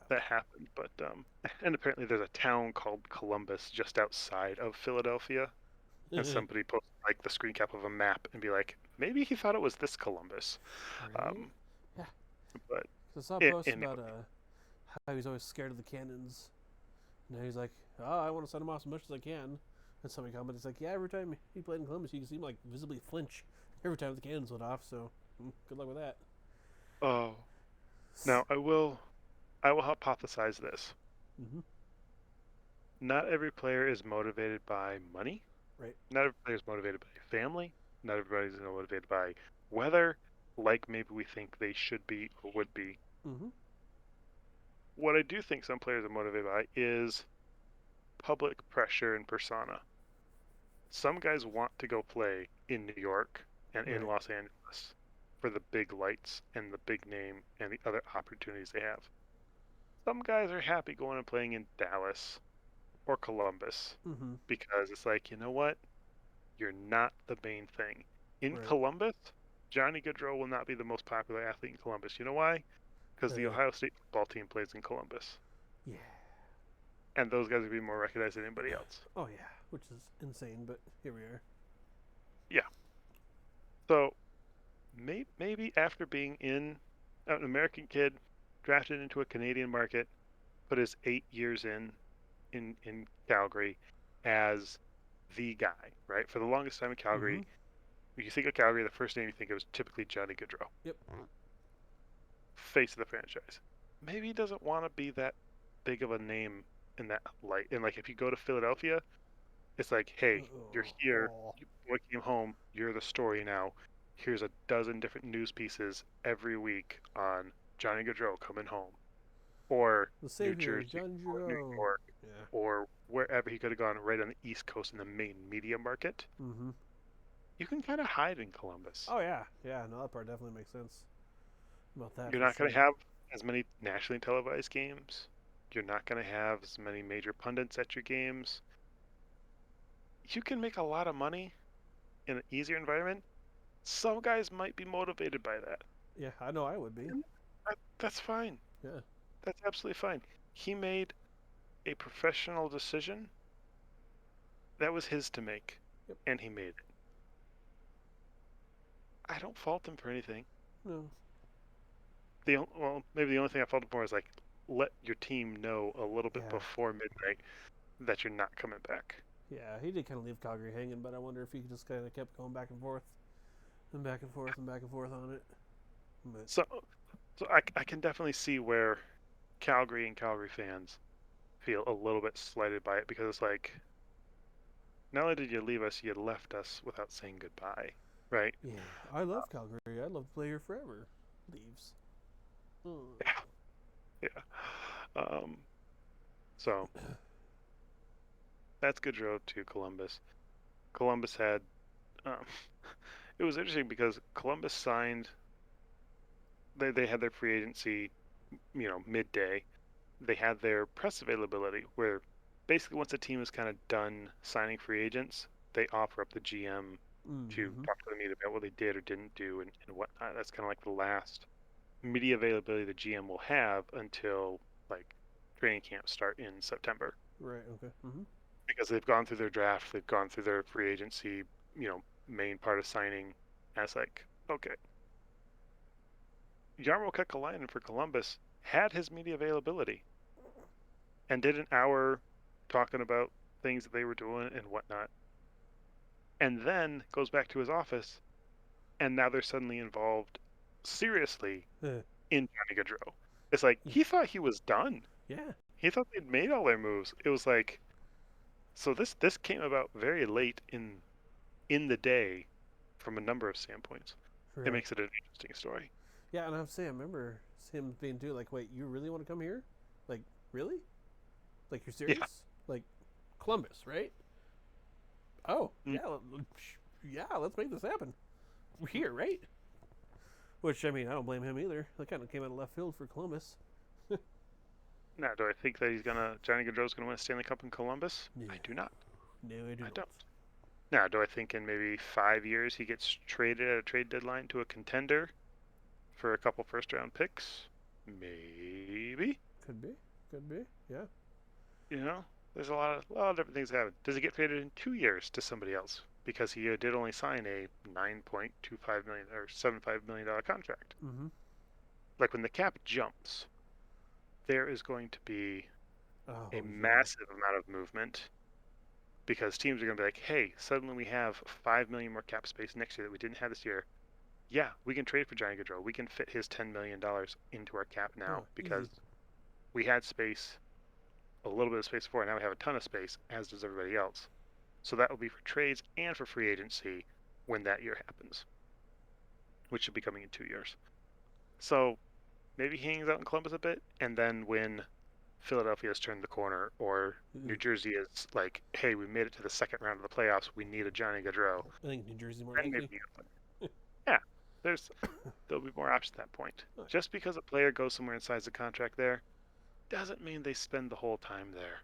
that happened, but and apparently there's a town called Columbus just outside of Philadelphia, and somebody posted like the screen cap of a map and be like, maybe he thought it was this Columbus. Right? Um, Yeah. but 'Cause I saw a post anyway, about how he's always scared of the cannons. And he's like, oh, I want to send him off as much as I can. And somebody commented, he's like, yeah, every time he played in Columbus, you can see him like visibly flinch every time the cannons went off. So good luck with that. oh, now I will hypothesize this. Mm-hmm. Not every player is motivated by money. Right. Not every player is motivated by family. Not everybody's motivated by weather, like maybe we think they should be or would be. Mm-hmm. What I do think some players are motivated by is public pressure and persona. Some guys want to go play in New York and in Right. Los Angeles for the big lights and the big name and the other opportunities they have. Some guys are happy going and playing in Dallas or Columbus Mm-hmm. because it's like, you know what? You're not the main thing. In Right. Columbus, Johnny Gaudreau will not be the most popular athlete in Columbus. You know why? Because the Right. Ohio State football team plays in Columbus. Yeah. And those guys will be more recognized than anybody else. Oh, yeah. Which is insane, but here we are. Yeah. So maybe after being an American kid, drafted into a Canadian market, put his 8 years in Calgary as the guy, right? For the longest time in Mm-hmm. Calgary, when you think of Calgary, the first name you think of is typically Johnny Gaudreau, Yep. face of the franchise. Maybe he doesn't want to be that big of a name in that light. And like if you go to Philadelphia, it's like, hey, you're Oh. here, Oh. you boy came home, you're the story now. Here's a dozen different news pieces every week on Johnny Gaudreau coming home, or The New savior, Jersey, John or New Giroux. York, Yeah. or wherever he could have gone right on the East Coast in the main media market. Mm-hmm. You can kind of hide in Columbus. Oh, yeah. Yeah, no, that part definitely makes sense about that You're for not going to sure. have as many nationally televised games. You're not going to have as many major pundits at your games. You can make a lot of money in an easier environment. Some guys might be motivated by that. Yeah, I know I would be. And that's fine. Yeah. That's absolutely fine. He made a professional decision that was his to make, Yep. and he made it. I don't fault him for anything. No. Maybe the only thing I fault him for is like let your team know a little bit Yeah. before midnight that you're not coming back. Yeah, he did kind of leave Calgary hanging, but I wonder if he just kind of kept going back and forth and back and forth and back and forth on it. But So, so I can definitely see where Calgary and Calgary fans feel a little bit slighted by it because it's like, not only did you leave us, you left us without saying goodbye, right? yeah, I love Calgary. I'd love to play here forever. Leaves. Mm. Yeah, yeah. Um, so that's Goodrow to Columbus. Columbus had, um, it was interesting because Columbus signed, they had their free agency, midday, they had their press availability where basically once a team is kind of done signing free agents, they offer up the GM to Mm-hmm. talk to the media about what they did or didn't do and whatnot. That's kind of like the last media availability the GM will have until like training camps start in September Right. Okay. Mm-hmm. because they've gone through their draft, they've gone through their free agency, main part of signing. And it's like, okay, Jarmo Kekalainen for Columbus had his media availability and did an hour talking about things that they were doing and whatnot, and then goes back to his office, and now they're suddenly involved seriously in Johnny Gaudreau. It's like he thought he was done. Yeah. He thought they'd made all their moves. It was like, so this came about very late in the day from a number of standpoints. It Right. makes it an interesting story. Yeah, and I have to say, I remember him being too like, wait, you really want to come here? Like, really? Like, you're Yeah. serious? Like, Columbus, right? Oh, Mm. yeah, yeah. Let's make this happen. We're here, right? Which I mean, I don't blame him either. That kind of came out of left field for Columbus. Now, do I think that Johnny Gaudreau's gonna win a Stanley Cup in Columbus? No, I do not. no, I do I not. don't. Now, do I think in maybe 5 years he gets traded at a trade deadline to a contender for a couple first round picks? Maybe. Could be, could be. Yeah. There's a lot of different things that happen. Does he get traded in 2 years to somebody else because he did only sign a 9.25 million or $75 million contract? Mm-hmm. Like when the cap jumps, there is going to be Oh a yeah. massive amount of movement because teams are going to be like, hey, suddenly we have 5 million more cap space next year that we didn't have this year. Yeah, we can trade for Johnny Gaudreau. We can fit his $10 million into our cap Oh, now because easy. we had space, a little bit of space before, and now we have a ton of space, as does everybody else. So that will be for trades and for free agency when that year happens, which should be coming in 2 years. So maybe he hangs out in Columbus a bit, and then when Philadelphia's turned the corner, or New Ooh. Jersey is like, hey, we made it to the second round of the playoffs, we need a Johnny Gaudreau, I think New Jersey's more then maybe likely. yeah, there's there'll be more options at that point. Oh, Just because a player goes somewhere and signs a contract there doesn't mean they spend the whole time there.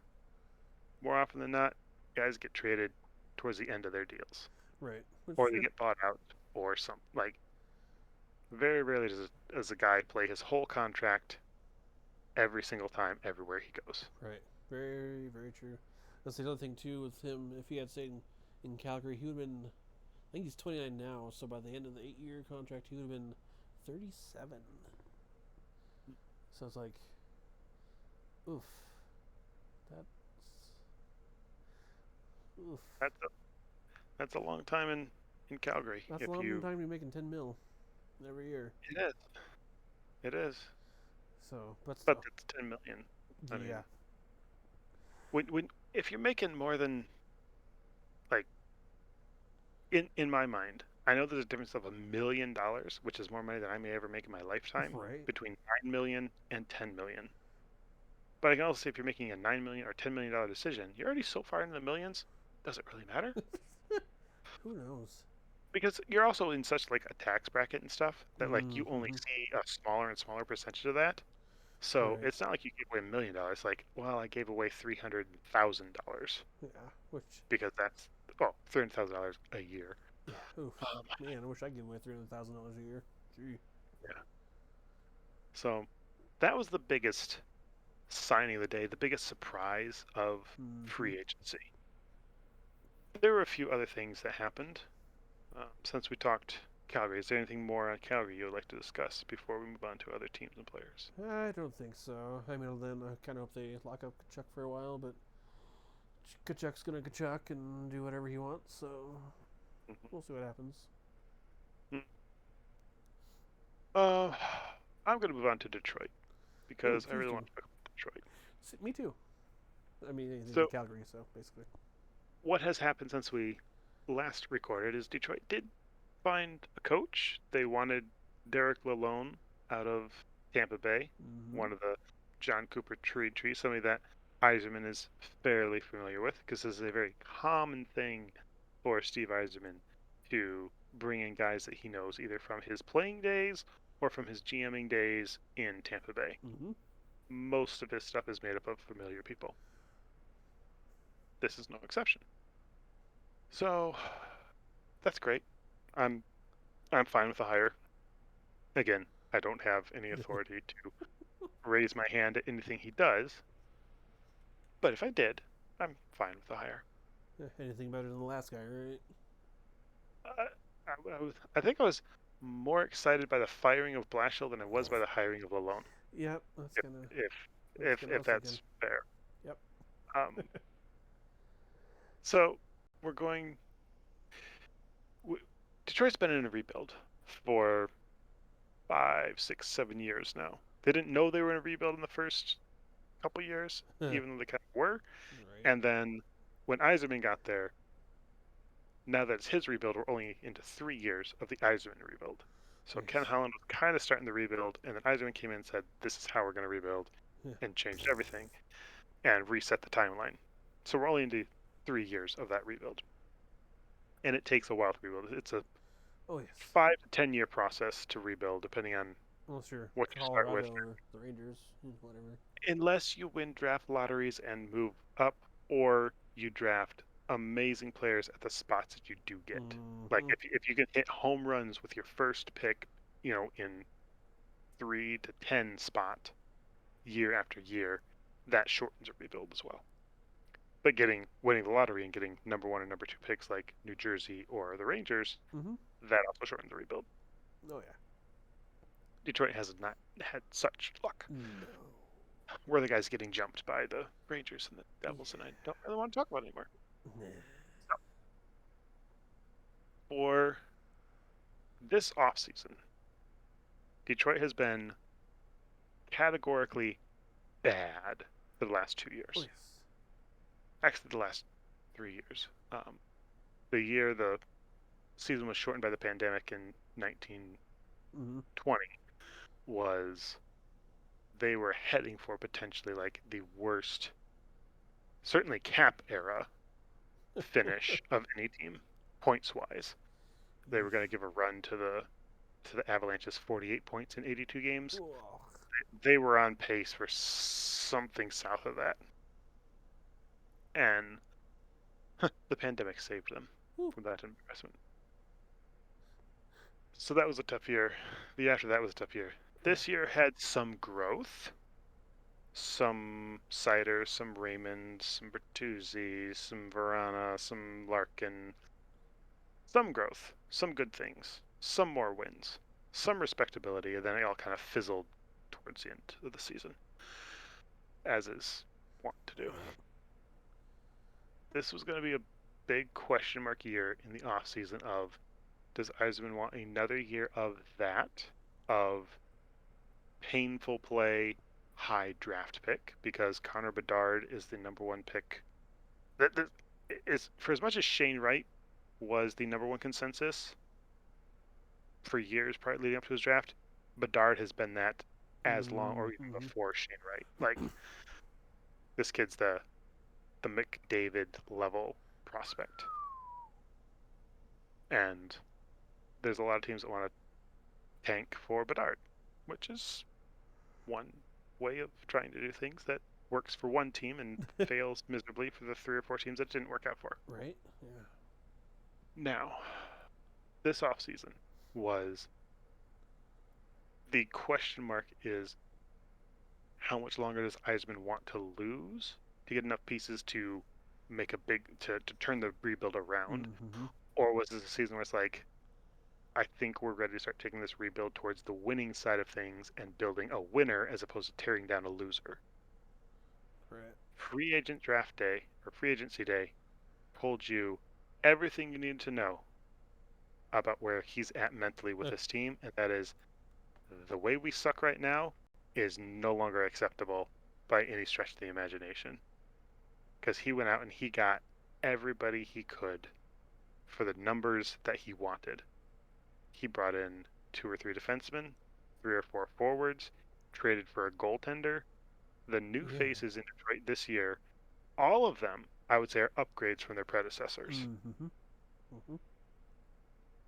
More often than not, guys get traded towards the end of their deals, right. Which or they sure. get bought out, or some like very rarely does a guy play his whole contract every single time everywhere he goes. Right. Very, very true. That's the other thing too with him. If he had stayed in Calgary, he would have been. I think he's 29 now. So by the end of the 8-year contract, he would have been 37. So it's like, oof. That's oof. That's a that's a long time in Calgary. That's a If long you time to be making 10 mil every year. It is. It is. So, but But still, it's 10 million. I yeah. mean, when if you're making more than like in my mind, I know there's a difference of $1 million, which is more money than I may ever make in my lifetime, Right. between 9 million and 10 million. But I can also say if you're making a 9 million or $10 million decision, you're already so far into the millions. Does it really matter? Who knows? Because you're also in such like a tax bracket and stuff that like you only Mm-hmm. see a smaller and smaller percentage of that. So Right. it's not like you gave away $1 million. Like, well, I gave away $300,000 Yeah. Which, because that's well, $300,000 a year. yeah. Oof. Um, Man, I wish I could give away $300,000 a year. Gee. yeah. So that was the biggest signing of the day, the biggest surprise of Mm-hmm. free agency. There were a few other things that happened since we talked Calgary. Is there anything more on Calgary you would like to discuss before we move on to other teams and players? I don't think so. I mean, then I kind of hope they lock up Kachuk for a while, but Kachuk's gonna Kachuk and do whatever he wants. So Mm-hmm. we'll see what happens. Uh, I'm going to move on to Detroit Ooh, because I please really do. want to talk about Detroit. Me too. I mean, anything in So, Calgary. So basically, what has happened since we last recorded is Detroit did find a coach. They wanted Derek Lalone out of Tampa Bay, mm-hmm. one of the John Cooper tree, somebody that Yzerman is fairly familiar with because this is a very common thing for Steve Yzerman to bring in guys that he knows either from his playing days or from his GMing days in Tampa Bay. Mm-hmm. most of his stuff is made up of familiar people. This is no exception. So that's great. I'm I'm fine with the hire. Again, I don't have any authority to raise my hand at anything he does, but if I did, I'm fine with the hire. Anything better than the last guy, right? Uh, I think I was more excited by the firing of Blashill than I was by the hiring of Lalone. Yep, that's If kind of if that's if kind of if was thinking. that's fair. Yep. Um, so we're going. Detroit's been in a rebuild for 5, 6, 7 years now. They didn't know they were in a rebuild in the first couple years, even though they kind of were. Right. And then when Yzerman got there, now that it's his rebuild, we're only into 3 years of the Yzerman rebuild. So Yes. Ken Holland was kind of starting the rebuild, and then Yzerman came in and said, "This is how we're going to rebuild," Yeah. and changed everything and reset the timeline. So we're only into 3 years of that rebuild, and it takes a while to rebuild. It's a Oh yes. 5 to 10 year process to rebuild, depending on Unless you're what you start with. Colorado or the Rangers, whatever. Unless you win draft lotteries and move up, or you draft amazing players at the spots that you do get. Like Mm-hmm. if you can hit home runs with your first pick, in 3 to 10 spot year after year, that shortens a rebuild as well. But winning the lottery and getting number one and number two picks like New Jersey or the Rangers, Mm-hmm. that also shortens the rebuild. Oh yeah. Detroit has not had such luck. No. We're the guys getting jumped by the Rangers and the Devils, and I don't really want to talk about it anymore. Nah. For this offseason, Detroit has been categorically bad for the last 2 years. Oh yes. Actually, the last 3 years. The season was shortened by the pandemic in 1920 was they were heading for potentially like the worst, certainly cap era finish of any team, points wise. They were going to give a run to the Avalanche's 48 points in 82 games. Oh. They were on pace for something south of that. And the pandemic saved them from that investment. So that was a tough year. The year after that was a tough year. This year had some growth. Some Cider, some Raymond, some Bertuzzi, some Verana, some Larkin. Some growth, some good things, some more wins, some respectability, and then it all kind of fizzled towards the end of the season, as is wont to do. This was going to be a big question mark year in the offseason of, does Yzerman want another year of that, of painful play, high draft pick, because Connor Bedard is the number one pick. That is, for as much as Shane Wright was the number one consensus for years prior leading up to his draft, Bedard has been that as long or even before Shane Wright. Like, this kid's the McDavid level prospect. And there's a lot of teams that want to tank for Bedard, which is one way of trying to do things that works for one team and fails miserably for the 3 or 4 teams that didn't work out for. Right? Yeah. Now, this offseason was, the question mark is, how much longer does Yzerman want to lose to get enough pieces to make to turn the rebuild around? Or was this a season where it's like, I think we're ready to start taking this rebuild towards the winning side of things and building a winner as opposed to tearing down a loser? Right. Free agent draft day, or free agency day, told you everything you needed to know about where he's at mentally with this team, and that is, the way we suck right now is no longer acceptable by any stretch of the imagination. Because he went out and he got everybody he could for the numbers that he wanted. He brought in 2 or 3 defensemen, 3 or 4 forwards, traded for a goaltender. The new faces in Detroit this year, all of them, I would say, are upgrades from their predecessors.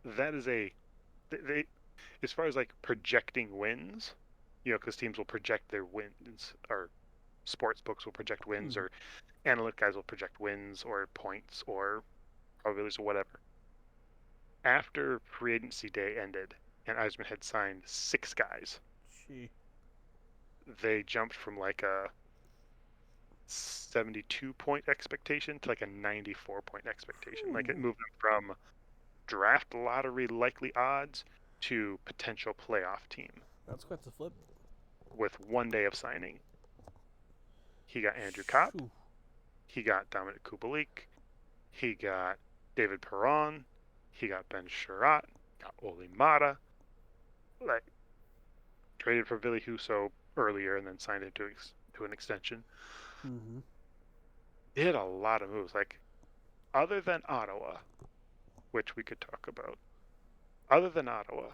That is they, as far as like projecting wins, because teams will project their wins, or sports books will project wins, Mhm. or analytic guys will project wins or points or probabilities or whatever. After free agency day ended and Eisman had signed 6 guys, Gee. they jumped from like a 72-point expectation to like a 94-point expectation. Like it Ooh. moved them from draft lottery likely odds to potential playoff team That's quite the flip. with 1 day of signing. He got Andrew Kopp, Shoo. he got Dominic Kubalik, he got David Perron, he got Ben Sherratt, got Oli Mata, like traded for Billy Huso earlier and then signed him to an extension. Mm-hmm. Did a lot of moves. Like, other than Ottawa, which we could talk about, other than Ottawa,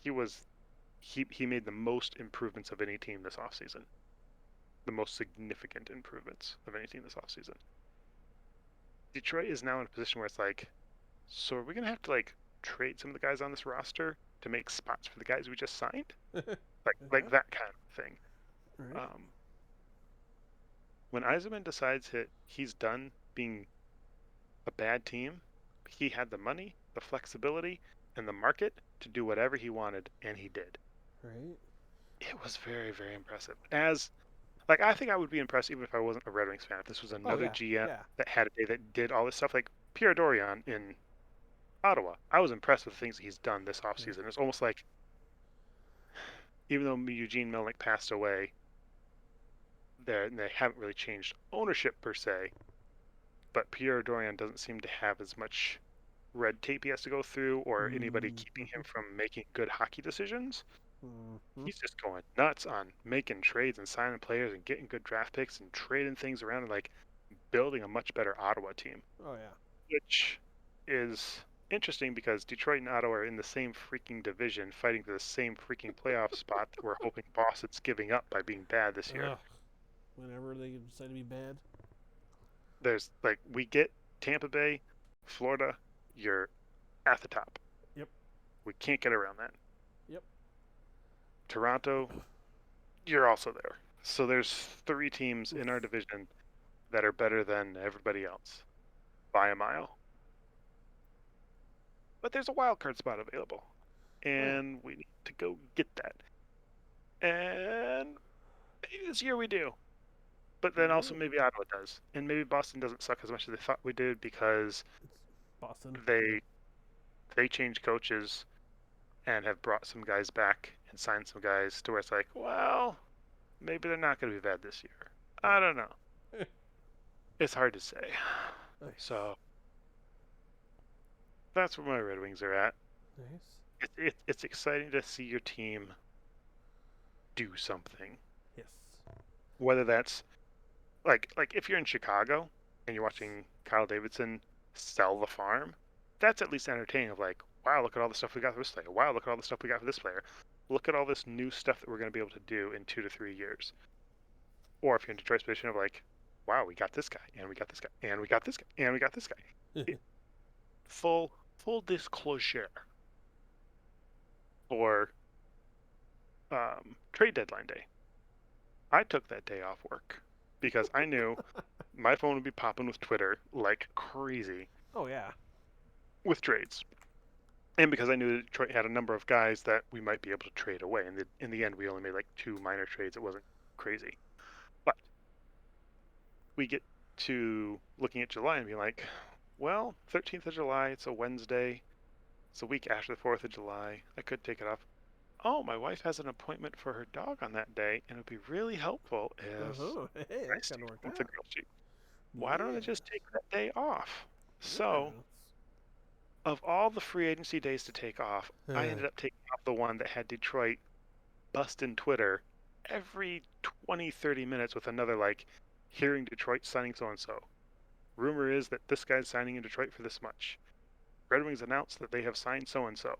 he made the most improvements of any team this offseason. The most significant improvements of any team this offseason. Detroit is now in a position where it's like, so are we gonna have to like trade some of the guys on this roster to make spots for the guys we just signed? Like that kind of thing. Right. Um, when Eisenman decides that he's done being a bad team, he had the money, the flexibility, and the market to do whatever he wanted, and he did. Right. It was very, very impressive. As like I think I would be impressed even if I wasn't a Red Wings fan. If this was Oh another yeah. GM Yeah. that had a day that did all this stuff, like Pierre Dorion in Ottawa, I was impressed with the things that he's done this Right. offseason. It's almost like even though Eugene Melnick passed away, they haven't really changed ownership per se, but Pierre Dorion doesn't seem to have as much red tape he has to go through or anybody keeping him Mm-hmm. from making good hockey decisions. Mm-hmm. He's just going nuts on making trades and signing players and getting good draft picks and trading things around and like building a much better Ottawa team, Oh yeah. which is interesting because Detroit and Ottawa are in the same freaking division fighting for the same freaking playoff spot that we're hoping Boston's giving up by being bad this year. Ugh. Whenever they decide to be bad. There's like we get Tampa Bay, Florida, you're at the top. Yep. We can't get around that. Yep. Toronto, you're also there. So there's 3 teams Oof. in our division that are better than everybody else by a mile. But there's a wild card spot available, Oh yeah. and we need to go get that. And maybe this year we do. But then also Maybe. maybe Ottawa does, and maybe Boston doesn't suck as much as they thought we did because It's Boston. they they changed coaches and have brought some guys back and signed some guys to where it's like, well, maybe they're not going to be bad this year. I don't know. It's hard to say. Nice. So that's where my Red Wings are at. Nice. It's exciting to see your team do something. Yes. Whether that's like if you're in Chicago and you're watching Kyle Davidson sell the farm, that's at least entertaining. Of like, wow, look at all the stuff we got for this player. Wow, look at all the stuff we got for this player. Look at all this new stuff that we're going to be able to do in 2 to 3 years. Or if you're in Detroit's position of like, wow, we got this guy, and we got this guy, and we got this guy, and we got this guy. It, full disclosure for trade deadline day. I took that day off work because I knew my phone would be popping with Twitter like crazy Oh yeah. with trades. And because I knew that Detroit had a number of guys that we might be able to trade away. And in the end, we only made like 2 minor trades. It wasn't crazy. But we get to looking at July and being like, well, 13th of July, it's a Wednesday. It's a week after the 4th of July. I could take it off. Oh, my wife has an appointment for her dog on that day, and it would be really helpful if Uh-huh. Hey, I that stayed kind of worked home with the out. girl sheep. Why don't I Yeah. just take that day off? Yeah. So, of all the free agency days to take off, I ended up taking off the one that had Detroit busting Twitter every 20, 30 minutes with another, like, hearing Detroit signing so and so. Rumor is that this guy's signing in Detroit for this much. Red Wings announced that they have signed so and so.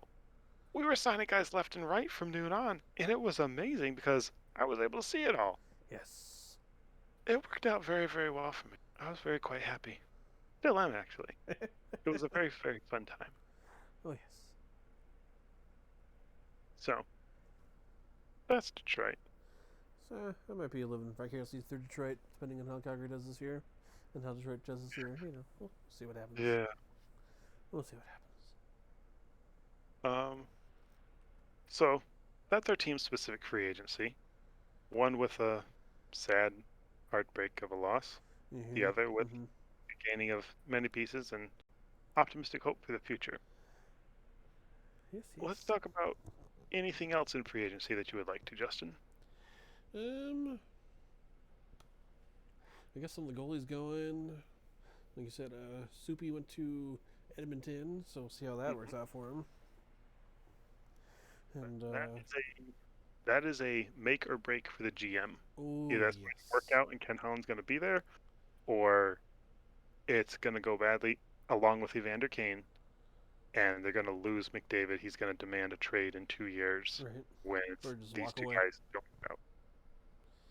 We were signing guys left and right from noon on, and it was amazing because I was able to see it all. Yes. It worked out very, very well for me. I was very quite happy. Still am, actually. It was a very, very fun time. Oh yes. So, That's Detroit. So I might be living vicariously through Detroit, depending on how Calgary does this year, and how Detroit does this year. We'll see what happens. Yeah. We'll see what happens. Um. So that's our team-specific free agency. One with a sad heartbreak of a loss. The Mm-hmm. other with Mm-hmm. the gaining of many pieces and optimistic hope for the future. Yes, Let's yes. talk about anything else in free agency that you would like to, Justin. Um, I guess some of the goalies going. Like you said, Soupy went to Edmonton, so we'll see how that works Mhm. out for him. And That is a make or break for the GM. oh Either that's going to work yes, out and Ken Holland's going to be there, or it's going to go badly along with Evander Kane, and they're going to lose McDavid. He's going to demand a trade in 2 years right. when Or just these walk two away. guys don't work out.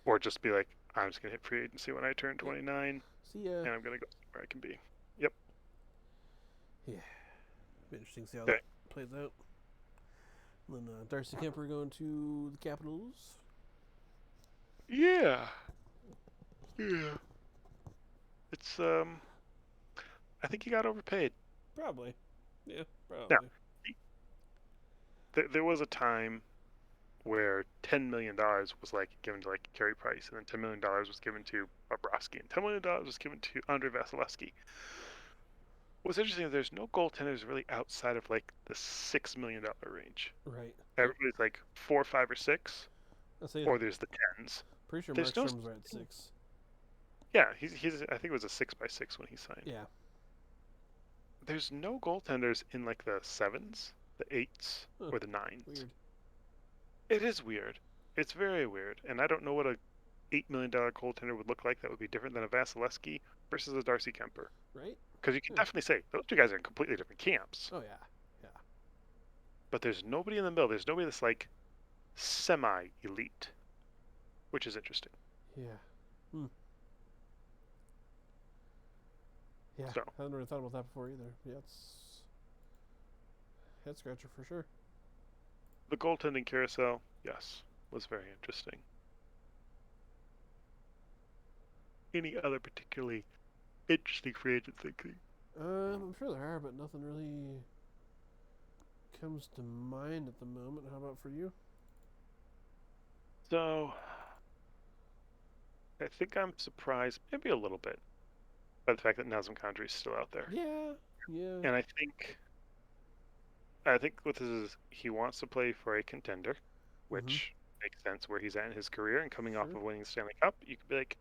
Or just be like, I'm just going to hit free agency when I turn Yep. 29, See ya. and I'm going to go where I can be. Yep. Yeah. Be interesting to see how Okay. that plays out. And then Darcy Kemper going to the Capitals. Yeah. Yeah. It's I think he got overpaid. Probably. Yeah, Now, probably. there was a time where $10 million was like given to like Carey Price, and then $10 million was given to Bobrovsky, and $10 million was given to Andre Vasilevsky. What's interesting is there's no goaltenders really outside of like the $6 million range. Right. Yep. Everybody's like 4, 5, or 6, I say. or there's the tens. Pretty sure There's no, Markstrom's right at 6. yeah, he's I think it was a 6x6 when he signed. Yeah. There's no goaltenders in like the sevens, the eights, Huh. or the nines. Weird. It is weird. It's very weird, and I don't know what a $8 million goaltender would look like that would be different than a Vasilevsky versus a Darcy Kemper. Right? Because you can Yeah. definitely say those two guys are in completely different camps. Oh yeah. Yeah. But there's nobody in the middle. There's nobody that's like semi-elite, which is interesting. Yeah. Hmm. Yeah. So I hadn't really thought about that before either. Yeah, it's head scratcher for sure. the goaltending carousel, yes, was very interesting. Any other particularly interesting free agent thinking? I'm sure there are, but nothing really comes to mind at the moment. How about for you? So I think I'm surprised, maybe a little bit, by the fact that Nazem Kadri is still out there. Yeah. Yeah. And I think what this is, he wants to play for a contender, Mm-hmm. which makes sense where he's at in his career and coming off Sure. of winning the Stanley Cup. You could be like,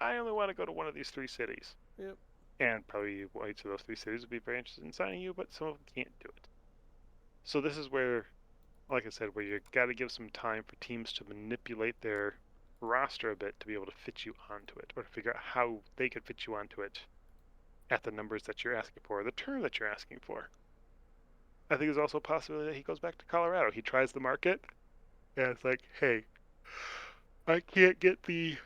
I only want to go to one of these 3 cities. Yep. And probably each of those 3 cities would be very interested in signing you, but some of them can't do it. So this is where, like I said, where you got to give some time for teams to manipulate their roster a bit to be able to fit you onto it, or to figure out how they could fit you onto it at the numbers that you're asking for, or the term that you're asking for. I think there's also a possibility that he goes back to Colorado. He tries the market, and it's like, hey, I can't get the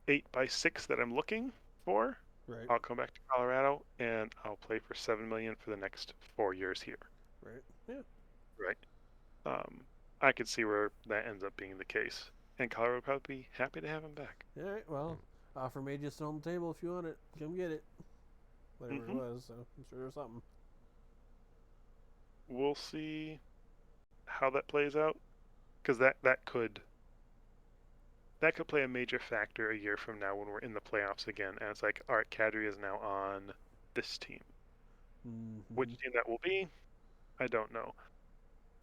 8x6 that I'm looking for. Right. I'll come back to Colorado and I'll play for $7 million for the next 4 years here. Right. Yeah. Right. Um, I could see where that ends up being the case, and Colorado would probably be happy to have him back. All right. Well, offer made just on the table if you want it. Come get it. Whatever it Hmm. was. So I'm sure there's something. We'll see how that plays out, because that could play a major factor a year from now when we're in the playoffs again, and it's like, all right, Kadri is now on this team. Mm-hmm. Which team that will be, I don't know.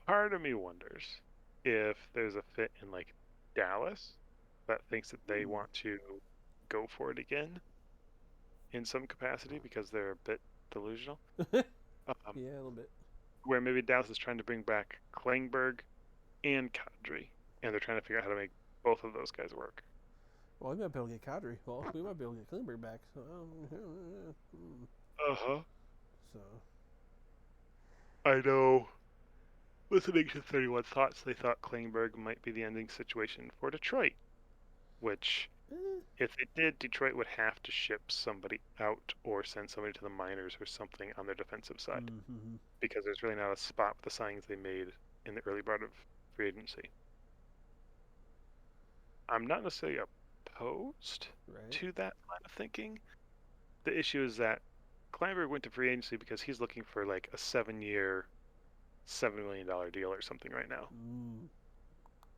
Part of me wonders if there's a fit in like Dallas that thinks that they Hmm. want to go for it again in some capacity because they're a bit delusional. Um, Yeah, a little bit. where maybe Dallas is trying to bring back Klingberg and Kadri, and they're trying to figure out how to make both of those guys work. Well, we might be able to get Kadri. Well, we might be able to get Klingberg back. So, Uh huh. so I know. Listening to 31 Thoughts, they thought Klingberg might be the ending situation for Detroit, which, eh. if it did, Detroit would have to ship somebody out or send somebody to the minors or something on their defensive side, Mm-hmm. because there's really not a spot with the signings they made in the early part of free agency. I'm not necessarily opposed Right. to that line of thinking. The issue is that Kleinberg went to free agency because he's looking for like a 7-year, $7 million deal or something right now. Mm,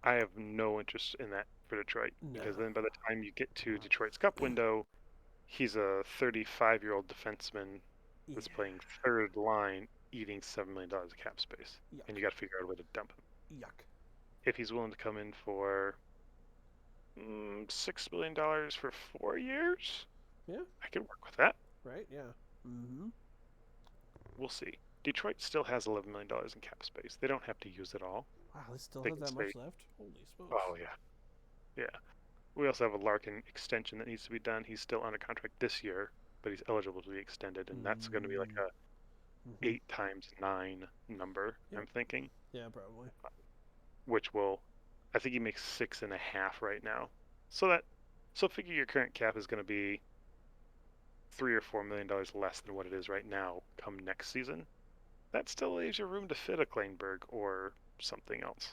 I have no interest in that for Detroit no. because then by the time you get to Detroit's cup window, he's a 35-year-old defenseman Yeah. that's playing third line, eating $7 million of cap space, and Yuck. you got to figure out a way to dump him. Yuck. If he's willing to come in for $6 million for 4 years, Yeah. I can work with that. Right. Yeah. Mm-hmm. We'll see. Detroit still has $11 million in cap space. They don't have to use it all. Wow, they still They have can that stay. much left. Holy smokes. Oh yeah, yeah. We also have a Larkin extension that needs to be done. He's still under contract this year, but he's eligible to be extended, and that's going to be like a Mm-hmm. 8 x 9 number. Yep. I'm thinking, Yeah, probably. which will, I think he makes 6.5 right now. So figure your current cap is going to be $3 or $4 million less than what it is right now come next season. That still leaves you room to fit a Kleinberg or something else.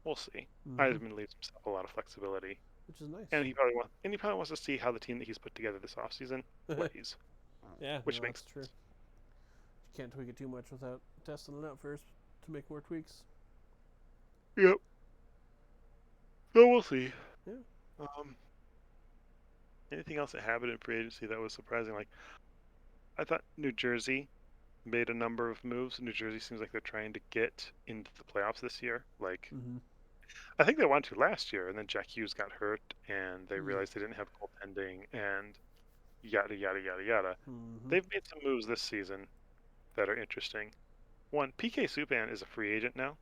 We'll see. Mm-hmm. Eisman leaves himself a lot of flexibility, Which is nice. and he probably wants to see how the team that he's put together this offseason plays, Yeah, which no, makes that's true. sense. You can't tweak it too much without testing it out first to make more tweaks. Yep. So we'll see. Yeah. Um, Anything else that happened in free agency that was surprising? Like I thought New Jersey made a number of moves. New Jersey seems like they're trying to get into the playoffs this year. Like Mm-hmm. I think they wanted to last year, and then Jack Hughes got hurt, and they Yeah. realized they didn't have goaltending, and yada yada yada yada. Mm-hmm. They've made some moves this season that are interesting. One, PK Subban is a free agent now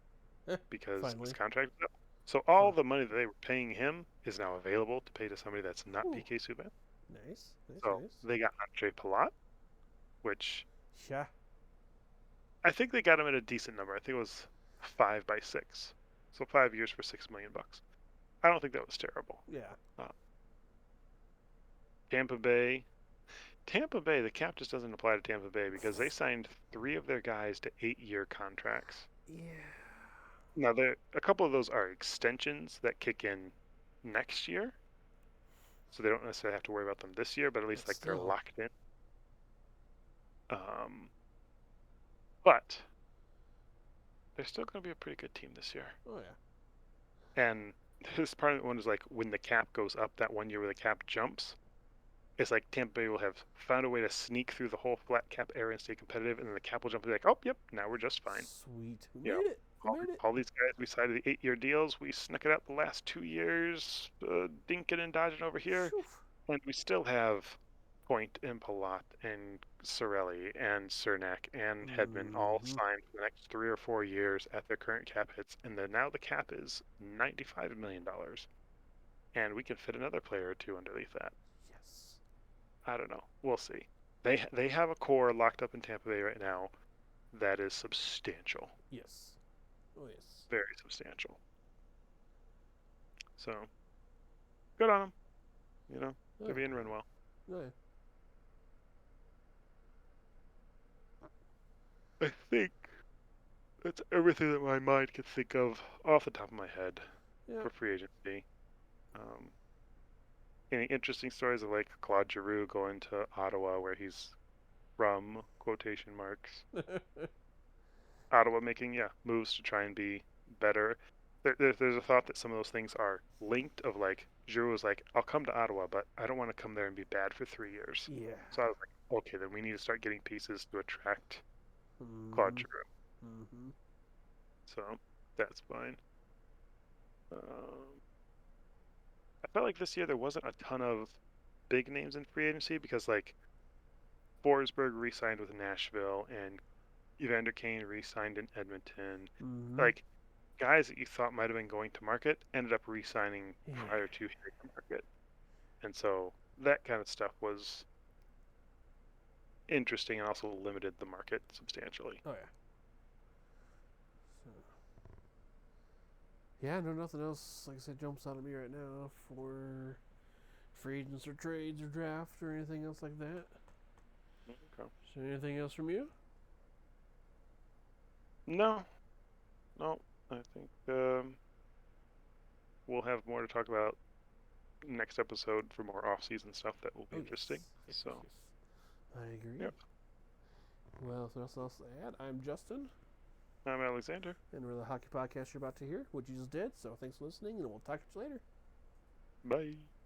because his Finally. contract is up. So all Fun. the money that they were paying him is now available to pay to somebody that's not Ooh. PK Subban. Nice. Nice. So Nice. they got Andre Palat, which Yeah. I think they got him at a decent number. I think it was 5 by 6, so 5 years for $6 million. I don't think that was terrible. Yeah. Uh, Tampa Bay, Tampa Bay, the cap just doesn't apply to Tampa Bay because they signed 3 of their guys to 8-year contracts. Yeah. Now, a couple of those are extensions that kick in next year, so they don't necessarily have to worry about them this year, but at least But like they're still. locked in. But they're still going to be a pretty good team this year. Oh yeah. And this part of the one is like when the cap goes up that 1 year where the cap jumps, it's like Tampa Bay will have found a way to sneak through the whole flat cap area and stay competitive, and then the cap will jump and be like, oh, yep, now we're just fine. Sweet. We You know, made it. We made it. all these guys, we signed the 8-year deals. We snuck it out the last 2 years, dinking and dodging over here, Phew. and we still have Point and Palat and Sorelli and Cernak and Hedman all Mm-hmm. signed for the next 3 or 4 years at their current cap hits, and then now the cap is $95 million, and we can fit another player or two underneath that. Yes. I don't know. We'll see. They have a core locked up in Tampa Bay right now that is substantial, Yes. Oh yes. very substantial. So good on them. You know, Oh, they're being run well. oh yeah. I think that's everything that my mind can think of off the top of my head Yeah. for free agency. Um, any interesting stories of like Claude Giroux going to Ottawa, where he's from quotation marks. Ottawa making moves to try and be better. There's a thought that some of those things are linked. Of like Giroux was like, I'll come to Ottawa, but I don't want to come there and be bad for 3 years. Yeah. So I was like, okay, then we need to start getting pieces to attract Claude Mm-hmm. Giroux. Mm-hmm. So that's fine. Um, I felt like this year there wasn't a ton of big names in free agency because like Forsberg re-signed with Nashville and Evander Kane re-signed in Edmonton. Mm-hmm. Like guys that you thought might have been going to market ended up re-signing Yeah. prior to hitting the market, and so that kind of stuff was interesting and also limited the market substantially. Oh yeah. So. Yeah, no, nothing else. Like I said, jumps out at me right now for free agents or trades or draft or anything else like that. Okay. Is there anything else from you? No, no, I think we'll have more to talk about next episode for more off-season stuff that will be interesting. Yes. I agree. Yep. Well, if there's nothing else to add, I'm Justin. I'm Alexander. And we're the hockey podcast you're about to hear, which you just did. So thanks for listening, and we'll talk to you later. Bye.